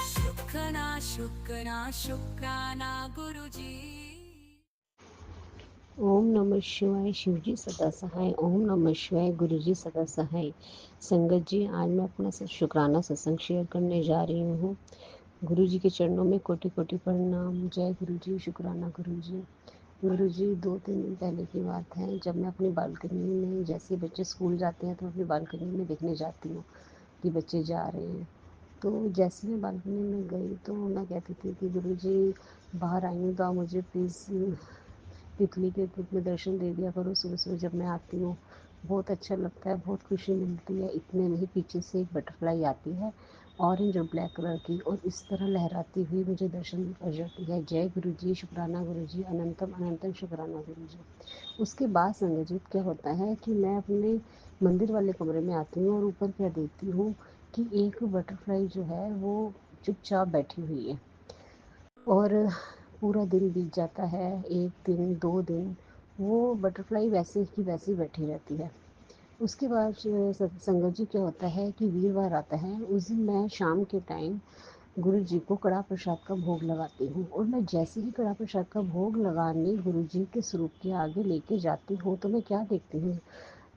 शुक्राना शुक्राना शुक्राना गुरुजी। ओम नमः शिवाय, शिवजी सदा सहाय। ओम नमः शिवाय, गुरुजी सदा सहाय। संगत जी, आज मैं अपना शुक्राना सत्संग शेयर करने जा रही हूँ। गुरु जी के चरणों में कोटि कोटि प्रणाम। जय गुरु जी, शुक्राना गुरु जी। गुरु जी, 2-3 दिन पहले की बात है, जब मैं अपनी बालकनी में, जैसे बच्चे स्कूल जाते हैं तो अपनी बालकनी में देखने जाती हूँ कि बच्चे जा रहे हैं। तो जैसे मैं बालकनी में गई तो मैं कहती थी कि गुरु जी बाहर आई हूँ तो आप मुझे प्लीज़ तितली के रूप में दर्शन दे दिया करो। सुबह सुबह जब मैं आती हूँ बहुत अच्छा लगता है, बहुत खुशी मिलती है। इतने में ही पीछे से एक बटरफ्लाई आती है, ऑरेंज और ब्लैक कलर की, और इस तरह लहराती हुई मुझे दर्शन कर जाती है। जय गुरु जी, शुक्राना गुरु जी, अनंतम अनंतम शुक्राना गुरु जी। उसके बाद संगत जी क्या होता है कि मैं अपने मंदिर वाले कमरे में आती हूँ और ऊपर क्या देखती हूँ कि एक बटरफ्लाई जो है वो चुपचाप बैठी हुई है। और पूरा दिन बीत जाता है, 1 दिन 2 दिन, वो बटरफ्लाई वैसे की वैसी बैठी रहती है। उसके बाद संगत जी क्या होता है कि वीरवार आता है, उस दिन मैं शाम के टाइम गुरु जी को कड़ा प्रसाद का भोग लगाती हूँ। और मैं जैसे ही कड़ा प्रसाद का भोग लगाने गुरु जी के स्वरूप के आगे लेके जाती हूँ तो मैं क्या देखती हूँ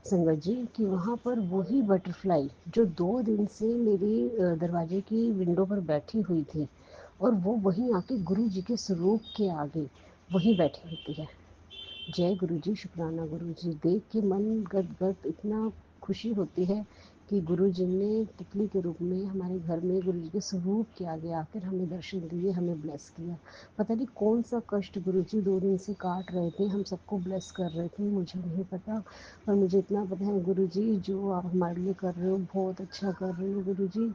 संगत जी कि वहाँ पर वही बटरफ्लाई जो 2 दिन से मेरी दरवाजे की विंडो पर बैठी हुई थी, और वो वहीं आके गुरु जी के स्वरूप के आगे वहीं बैठी होती है। जय गुरु जी, शुक्राना गुरु जी। देख के मन गद इतना खुशी होती है कि गुरु जी ने तितली के रूप में हमारे घर में गुरु जी के स्वरूप के आगे आकर हमें दर्शन दिए, हमें ब्लेस किया। पता नहीं कौन सा कष्ट गुरु जी 2 दिन से काट रहे थे, हम सबको ब्लेस कर रहे थे, मुझे नहीं पता। पर मुझे इतना पता है गुरु जी जो आप हमारे लिए कर रहे हो बहुत अच्छा कर रहे हो गुरु जी।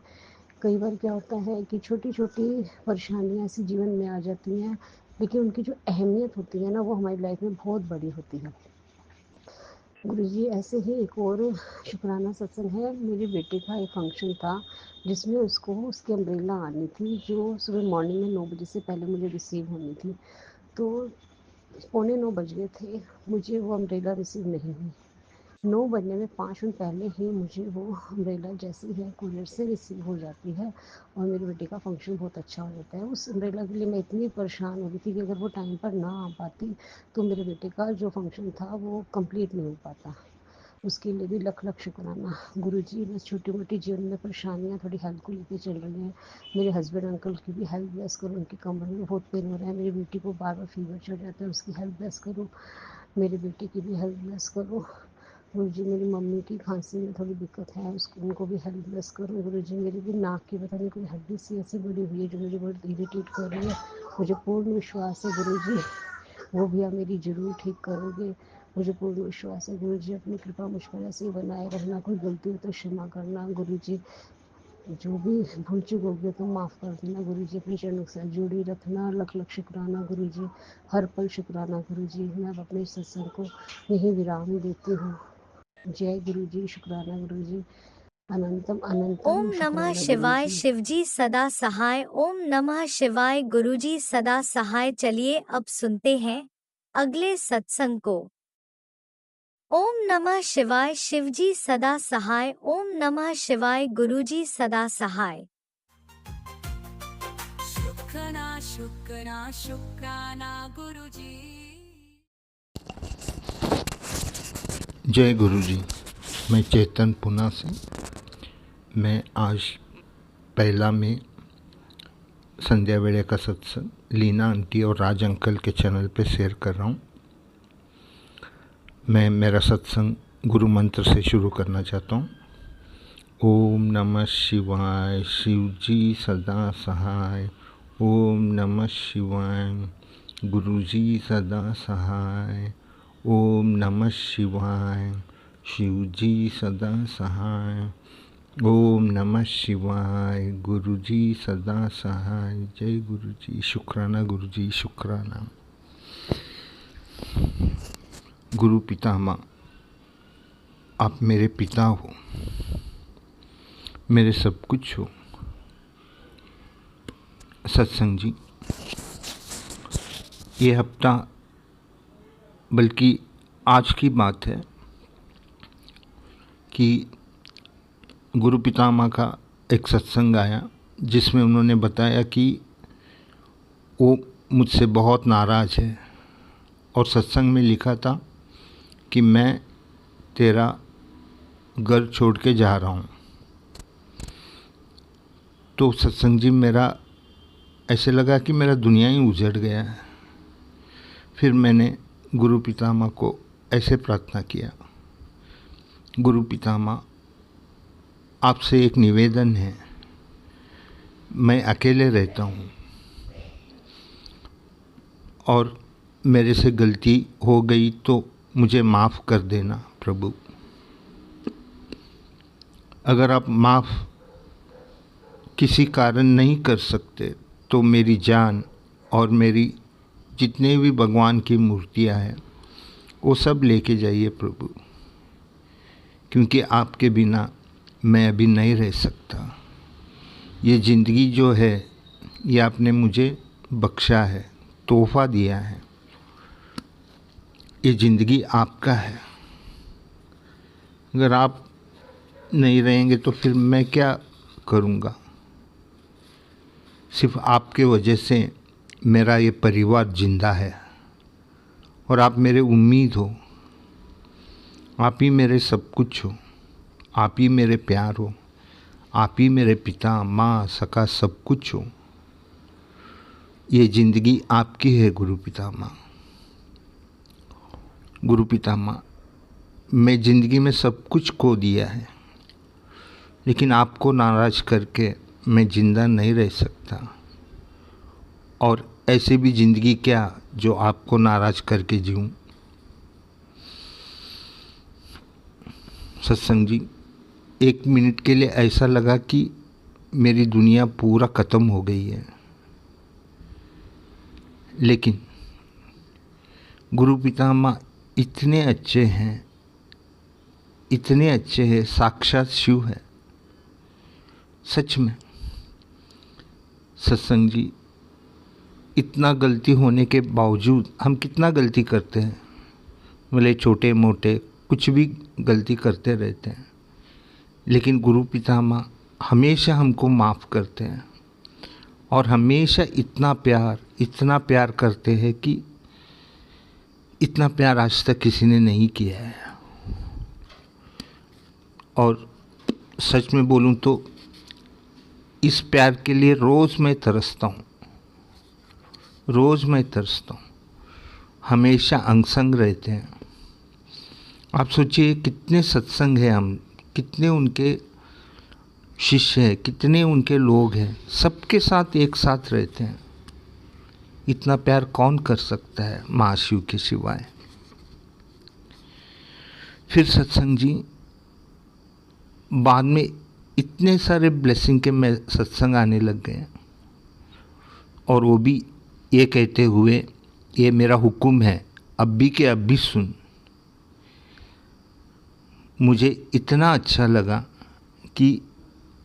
कई बार क्या होता है कि छोटी छोटी परेशानियां ऐसी जीवन में आ जाती हैं, लेकिन उनकी जो अहमियत होती है ना वो हमारी लाइफ में बहुत बड़ी होती है। गुरुजी ऐसे ही एक और शुक्राना सत्संग है। मेरे बेटे का एक फंक्शन था जिसमें उसको उसकी अम्ब्रेला आनी थी जो सुबह मॉर्निंग में 9 बजे से पहले मुझे रिसीव होनी थी। तो 8:45 बज गए थे, मुझे वो अम्ब्रेला रिसीव नहीं हुई। 9 बजने में 5 मिनट पहले ही मुझे वो अम्ब्रेला जैसी है कुरियर से रिसीव हो जाती है और मेरे बेटे का फंक्शन बहुत अच्छा हो जाता है। उस अम्ब्रेला के लिए मैं इतनी परेशान हो रही थी कि अगर वो टाइम पर ना आ पाती तो मेरे बेटे का जो फंक्शन था वो कंप्लीट नहीं हो पाता। उसके लिए भी लख लख शुक्राना। गुरुजी बस छोटी मोटी जीवन में परेशानियाँ थोड़ी हेल्थ को लेके चल रही हैं। मेरे हस्बैंड अंकल की भी हेल्थ ब्लेस करो, उनकी कमर में बहुत पेन हो रहा है। मेरी बेटी को बार बार फीवर चढ़ जाता है, उसकी हेल्थ ब्लेस करो। मेरे बेटे की भी हेल्थ ब्लेस करो। गुरुजी मेरी मम्मी की खांसी में थोड़ी दिक्कत है, उसको उनको भी हेल्थ ब्लेस करो। गुरुजी मेरी भी नाक की पता नहीं कोई हड्डी सी ऐसी बड़ी हुई है जो मुझे बहुत इरिटेट कर रही है। मुझे पूर्ण विश्वास है गुरुजी वो भी आप मेरी ज़रूर ठीक करोगे। मुझे पूर्ण विश्वास है गुरुजी, अपनी कृपा मुझ पर ऐसे ही बनाए रखना। कोई गलती हो तो क्षमा करना गुरुजी, जो भी भूल चूक होगी तो माफ़ कर देना गुरुजी। अपने चरणों के साथ जोड़ी रखना। लख लख शुक्राना गुरुजी, हर पल शुक्राना गुरुजी। मैं अब अपने सत्संग को यहीं विराम देती हूँ। जय गुरुजी, शुक्राना गुरुजी, अनंतम ओम अनंतम नमः शुक्राना शिवाय, गुरुजी। शिवजी सदा सहाय। ओम नमः शिवाय, गुरुजी सदा सहाय। चलिए अब सुनते हैं अगले सत्संग को। ओम नमः शिवाय, शिवजी सदा सहाय। ओम नमः शिवाय, गुरुजी सदा सहाय। शुक्राना शुक्राना शुक्राना गुरुजी। जय गुरुजी। मैं चेतन पूना से। मैं आज पहला में संध्या वेले का सत्संग लीना आंटी और राज अंकल के चैनल पे शेयर कर रहा हूँ। मैं मेरा सत्संग गुरु मंत्र से शुरू करना चाहता हूँ। ओम नमः शिवाय, शिवजी सदा सहाय। ओम नमः शिवाय, गुरुजी सदा सहाय। ओम नमः शिवाय, शिवजी सदा सहाय। ओम नमः शिवाय, गुरुजी सदा सहाय। जय गुरुजी। शुक्राना गुरुजी, शुक्राना। गुरु पितामह, आप मेरे पिता हो, मेरे सब कुछ हो। सत्संग जी, ये हफ्ता बल्कि आज की बात है कि गुरु पितामह का एक सत्संग आया जिसमें उन्होंने बताया कि वो मुझसे बहुत नाराज़ है और सत्संग में लिखा था कि मैं तेरा घर छोड़ के जा रहा हूँ। तो सत्संग जी, मेरा ऐसे लगा कि मेरा दुनिया ही उजड़ गया है। फिर मैंने गुरु पितामह को ऐसे प्रार्थना किया, गुरु पितामह, आपसे एक निवेदन है। मैं अकेले रहता हूँ और मेरे से गलती हो गई तो मुझे माफ़ कर देना प्रभु। अगर आप माफ़ किसी कारण नहीं कर सकते तो मेरी जान और मेरी जितने भी भगवान की मूर्तियाँ हैं वो सब लेके जाइए प्रभु, क्योंकि आपके बिना मैं अभी नहीं रह सकता। ये ज़िंदगी जो है ये आपने मुझे बख्शा है, तोहफ़ा दिया है। ये ज़िंदगी आपका है। अगर आप नहीं रहेंगे तो फिर मैं क्या करूँगा। सिर्फ आपके वजह से मेरा ये परिवार जिंदा है और आप मेरे उम्मीद हो। आप ही मेरे सब कुछ हो, आप ही मेरे प्यार हो, आप ही मेरे पिता माँ सका सब कुछ हो। ये ज़िंदगी आपकी है गुरु पितामह। गुरु पितामह, मैं ज़िंदगी में सब कुछ खो दिया है, लेकिन आपको नाराज़ करके मैं ज़िंदा नहीं रह सकता। और ऐसे भी ज़िंदगी क्या जो आपको नाराज़ करके जीऊँ। सत्संग जी, 1 मिनट के लिए ऐसा लगा कि मेरी दुनिया पूरा ख़त्म हो गई है। लेकिन गुरु पितामह इतने अच्छे हैं, इतने अच्छे हैं, साक्षात शिव है। सच में सत्संग जी, इतना गलती होने के बावजूद हम कितना गलती करते हैं, भले छोटे मोटे कुछ भी गलती करते रहते हैं, लेकिन गुरु पितामह हमेशा हमको माफ़ करते हैं और हमेशा इतना प्यार करते हैं कि इतना प्यार आज तक किसी ने नहीं किया है। और सच में बोलूं तो इस प्यार के लिए रोज़ मैं तरसता हूँ, रोज़ मैं तरसता हूँ। हमेशा अंग संग रहते हैं। आप सोचिए कितने सत्संग हैं हम, कितने उनके शिष्य हैं, कितने उनके लोग हैं, सबके साथ एक साथ रहते हैं। इतना प्यार कौन कर सकता है महाशिव के सिवाय। फिर सत्संग जी, बाद में इतने सारे ब्लेसिंग के मैं सत्संग आने लग गए, और वो भी ये कहते हुए, ये मेरा हुक्म है, अब भी के अब भी सुन। मुझे इतना अच्छा लगा कि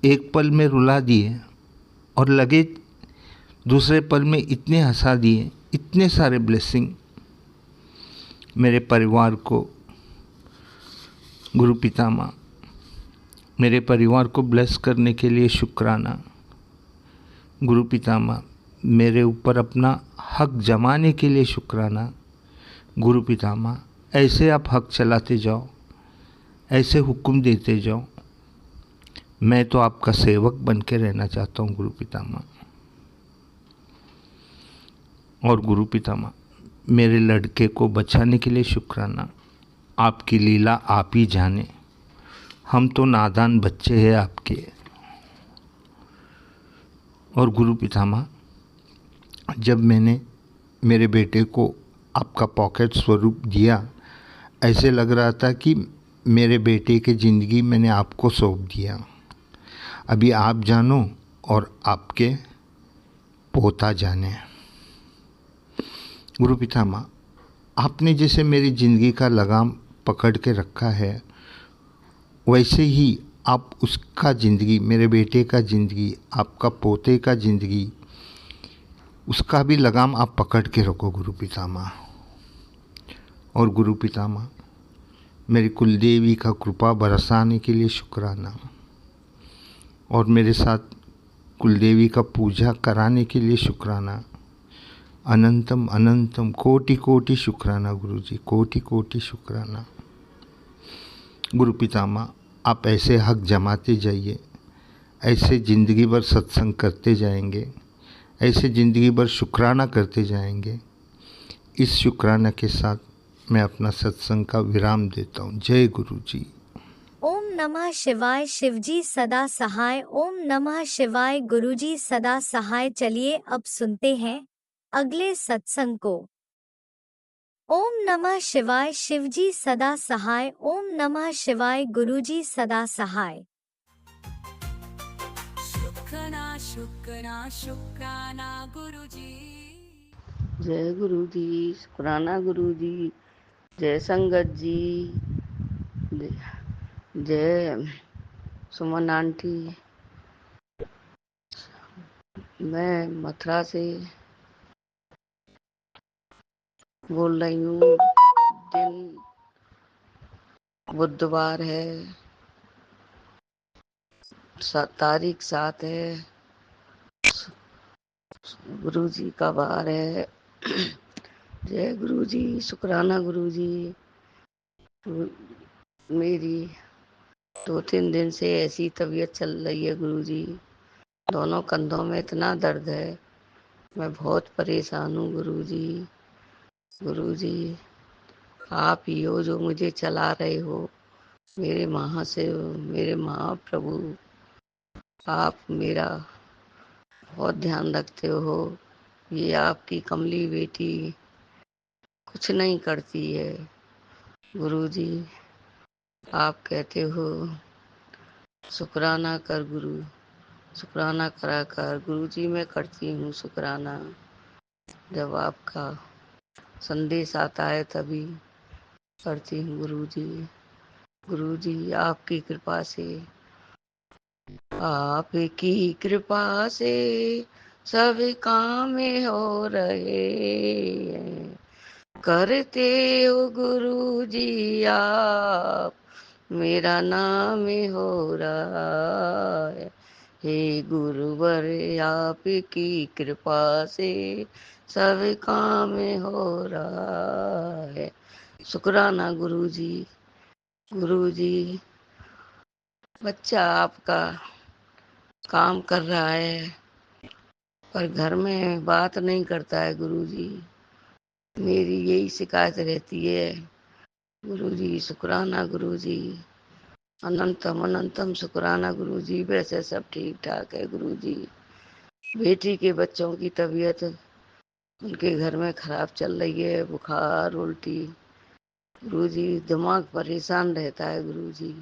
एक पल में रुला दिए और लगे दूसरे पल में इतने हंसा दिए। इतने सारे ब्लेसिंग मेरे परिवार को, गुरु पितामह मेरे परिवार को ब्लेस करने के लिए शुक्राना। गुरु पितामह मेरे ऊपर अपना हक जमाने के लिए शुक्राना। गुरु पितामह ऐसे आप हक चलाते जाओ, ऐसे हुक्म देते जाओ। मैं तो आपका सेवक बन के रहना चाहता हूँ गुरु पितामह। और गुरु पितामह मेरे लड़के को बचाने के लिए शुक्राना। आपकी लीला आप ही जाने, हम तो नादान बच्चे हैं आपके। और गुरु पितामह, जब मैंने मेरे बेटे को आपका पॉकेट स्वरूप दिया, ऐसे लग रहा था कि मेरे बेटे की ज़िंदगी मैंने आपको सौंप दिया। अभी आप जानो और आपके पोता जाने। गुरु पितामह, आपने जैसे मेरी ज़िंदगी का लगाम पकड़ के रखा है, वैसे ही आप उसका ज़िंदगी, मेरे बेटे का ज़िंदगी, आपका पोते का ज़िंदगी, उसका भी लगाम आप पकड़ के रखो गुरु पितामह। और गुरु पितामह मेरी कुलदेवी का कृपा बरसाने के लिए शुक्राना, और मेरे साथ कुलदेवी का पूजा कराने के लिए शुक्राना। अनंतम अनंतम कोटि कोटि शुक्राना गुरु जी, कोटि कोटि शुक्राना। गुरु पितामह, आप ऐसे हक जमाते जाइए, ऐसे ज़िंदगी भर सत्संग करते जाएंगे, ऐसे ज़िंदगी भर शुक्राना करते जाएंगे। इस शुक्राना के साथ मैं अपना सत्संग का विराम देता हूँ। जय गुरु जी। ओम नमः शिवाय। शिवजी सदा सहाय। ओम नमः शिवाय। गुरुजी सदा सहाय। चलिए अब सुनते हैं अगले सत्संग को। ओम नमः शिवाय। शिवजी सदा सहाय। ओम नमः शिवाय। गुरुजी सदा सहाय। शुक्राना शुक्राना शुक्राना गुरुजी। जय गुरु जी, शुक्राना गुरु जी, जय संगत जी, जय सुमन आंटी। मैं मथुरा से बोल रही हूँ। दिन बुधवार है, तारीख 7 है, गुरु जी का वार है। जय गुरु जी, शुक्राना गुरु जी। मेरी 2-3 दिन से ऐसी तबीयत चल रही है गुरु जी, दोनों कंधों में इतना दर्द है, मैं बहुत परेशान हूँ गुरु जी। गुरु जी, आप ही हो जो मुझे चला रहे हो, मेरे महाप्रभु। आप मेरा बहुत ध्यान रखते हो। ये आपकी कमली बेटी कुछ नहीं करती है गुरु जी। आप कहते हो शुक्राना कर गुरु, शुक्राना करा कर। गुरु जी मैं करती हूँ शुक्राना। जब आपका संदेश आता है तभी पढ़ती हूँ गुरुजी। गुरुजी आपकी कृपा से, आपकी कृपा से सब काम हो रहे हैं। करते हो गुरुजी आप, मेरा नाम हो रहा है। हे गुरुवर आपकी कृपा से सब काम हो रहा है। शुक्राना गुरुजी। गुरुजी, बच्चा आपका काम कर रहा है पर घर में बात नहीं करता है गुरुजी। मेरी यही शिकायत रहती है गुरुजी। शुक्राना गुरुजी, अनंतम अनंतम शुक्राना गुरुजी। वैसे सब ठीक ठाक है गुरुजी। बेटी के बच्चों की तबीयत उनके घर में खराब चल रही है, बुखार उल्टी। गुरुजी दिमाग परेशान रहता है गुरुजी।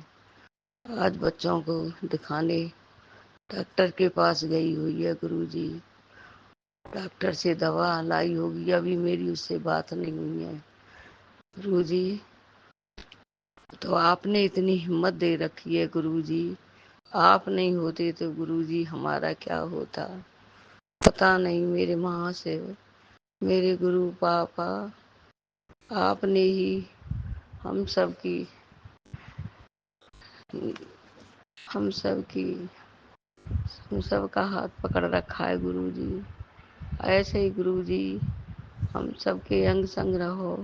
आज बच्चों को दिखाने डॉक्टर के पास गई हुई है गुरुजी। डॉक्टर से दवा लाई होगी, अभी मेरी उससे बात नहीं हुई है गुरुजी। तो आपने इतनी हिम्मत दे रखी है गुरुजी। आप नहीं होते तो गुरुजी हमारा क्या होता पता नहीं। मेरे माँ से, मेरे गुरु पापा, आपने ही हम सब की हम सब की हम सब का हाथ पकड़ रखा है गुरुजी। ऐसे ही गुरुजी हम सबके अंग संग रहो,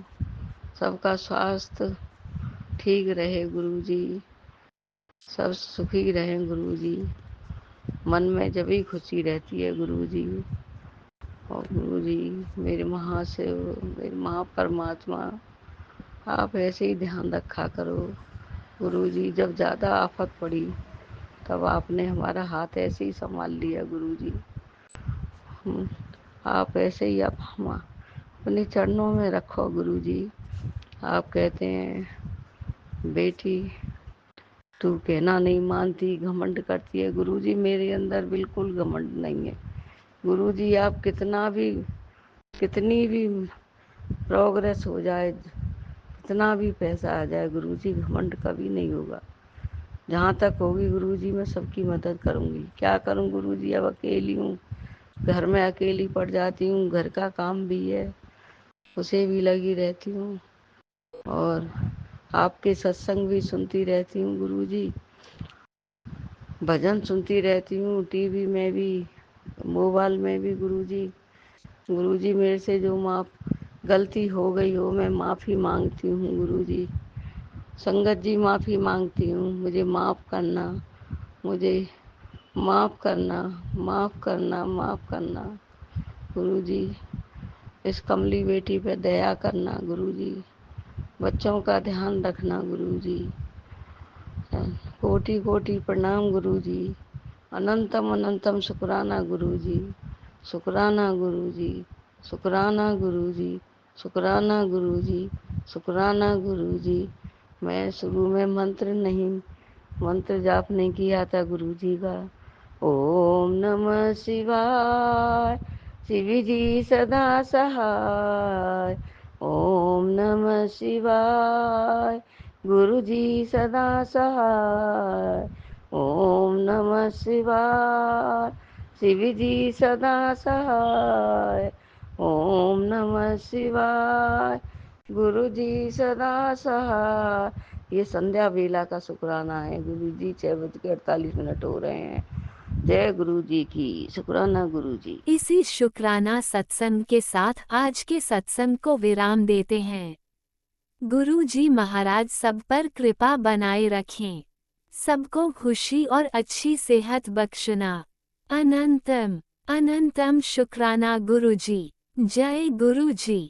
सबका स्वास्थ्य ठीक रहे गुरुजी, सब सुखी रहें गुरुजी। मन में जब भी खुशी रहती है गुरुजी। और गुरुजी मेरे महाशिव, मेरे महापरमात्मा, आप ऐसे ही ध्यान रखा करो गुरुजी। जब ज़्यादा आफत पड़ी तब आपने हमारा हाथ ऐसे ही संभाल लिया गुरुजी। आप ऐसे ही आप हम अपने चरणों में रखो गुरुजी। आप कहते हैं बेटी तू कहना नहीं मानती, घमंड करती है। गुरुजी मेरे अंदर बिल्कुल घमंड नहीं है गुरुजी। आप कितनी भी प्रोग्रेस हो जाए, कितना भी पैसा आ जाए गुरुजी, घमंड कभी नहीं होगा। जहाँ तक होगी गुरुजी मैं सबकी मदद करूँगी। क्या करूँ गुरुजी, अब अकेली हूँ, घर में अकेली पड़ जाती हूँ। घर का काम भी है, उसे भी लगी रहती हूँ और आपके सत्संग भी सुनती रहती हूँ गुरुजी। भजन सुनती रहती हूँ, टीवी में भी, मोबाइल में भी गुरुजी। गुरुजी मेरे से जो गलती हो गई हो मैं माफ़ी मांगती हूँ गुरुजी। संगत जी माफ़ी मांगती हूँ, मुझे माफ़ करना, मुझे माफ़ करना, माफ़ करना, माफ़ करना गुरुजी। इस कमली बेटी पे दया करना गुरुजी। बच्चों का ध्यान रखना गुरुजी। कोटि कोटि प्रणाम गुरुजी। अनंतम अनंतम शुक्राना गुरुजी। शुक्राना गुरुजी, शुक्राना गुरुजी, शुक्राना गुरुजी, शुक्राना गुरुजी। मैं शुरू में मंत्र जाप नहीं किया था गुरुजी का। ओम नमः शिवाय, शिव जी सदा सहाय। ओम नमः शिवाय, गुरु जी सदा सहाय। ओम नमः शिवाय, शिव जी सदा सहाय। ओम नमः शिवाय, गुरु जी सदा सहाय। ये संध्या बेला का शुक्राना है गुरु जी। 6:48 हो रहे हैं। जय गुरु जी की। शुक्राना गुरु जी। इसी शुक्राना सत्संग के साथ आज के सत्संग को विराम देते हैं। गुरु जी महाराज सब पर कृपा बनाए रखें, सबको खुशी और अच्छी सेहत बख्शना। अनंतम अनंतम शुक्राना गुरु जी। जय गुरु जी।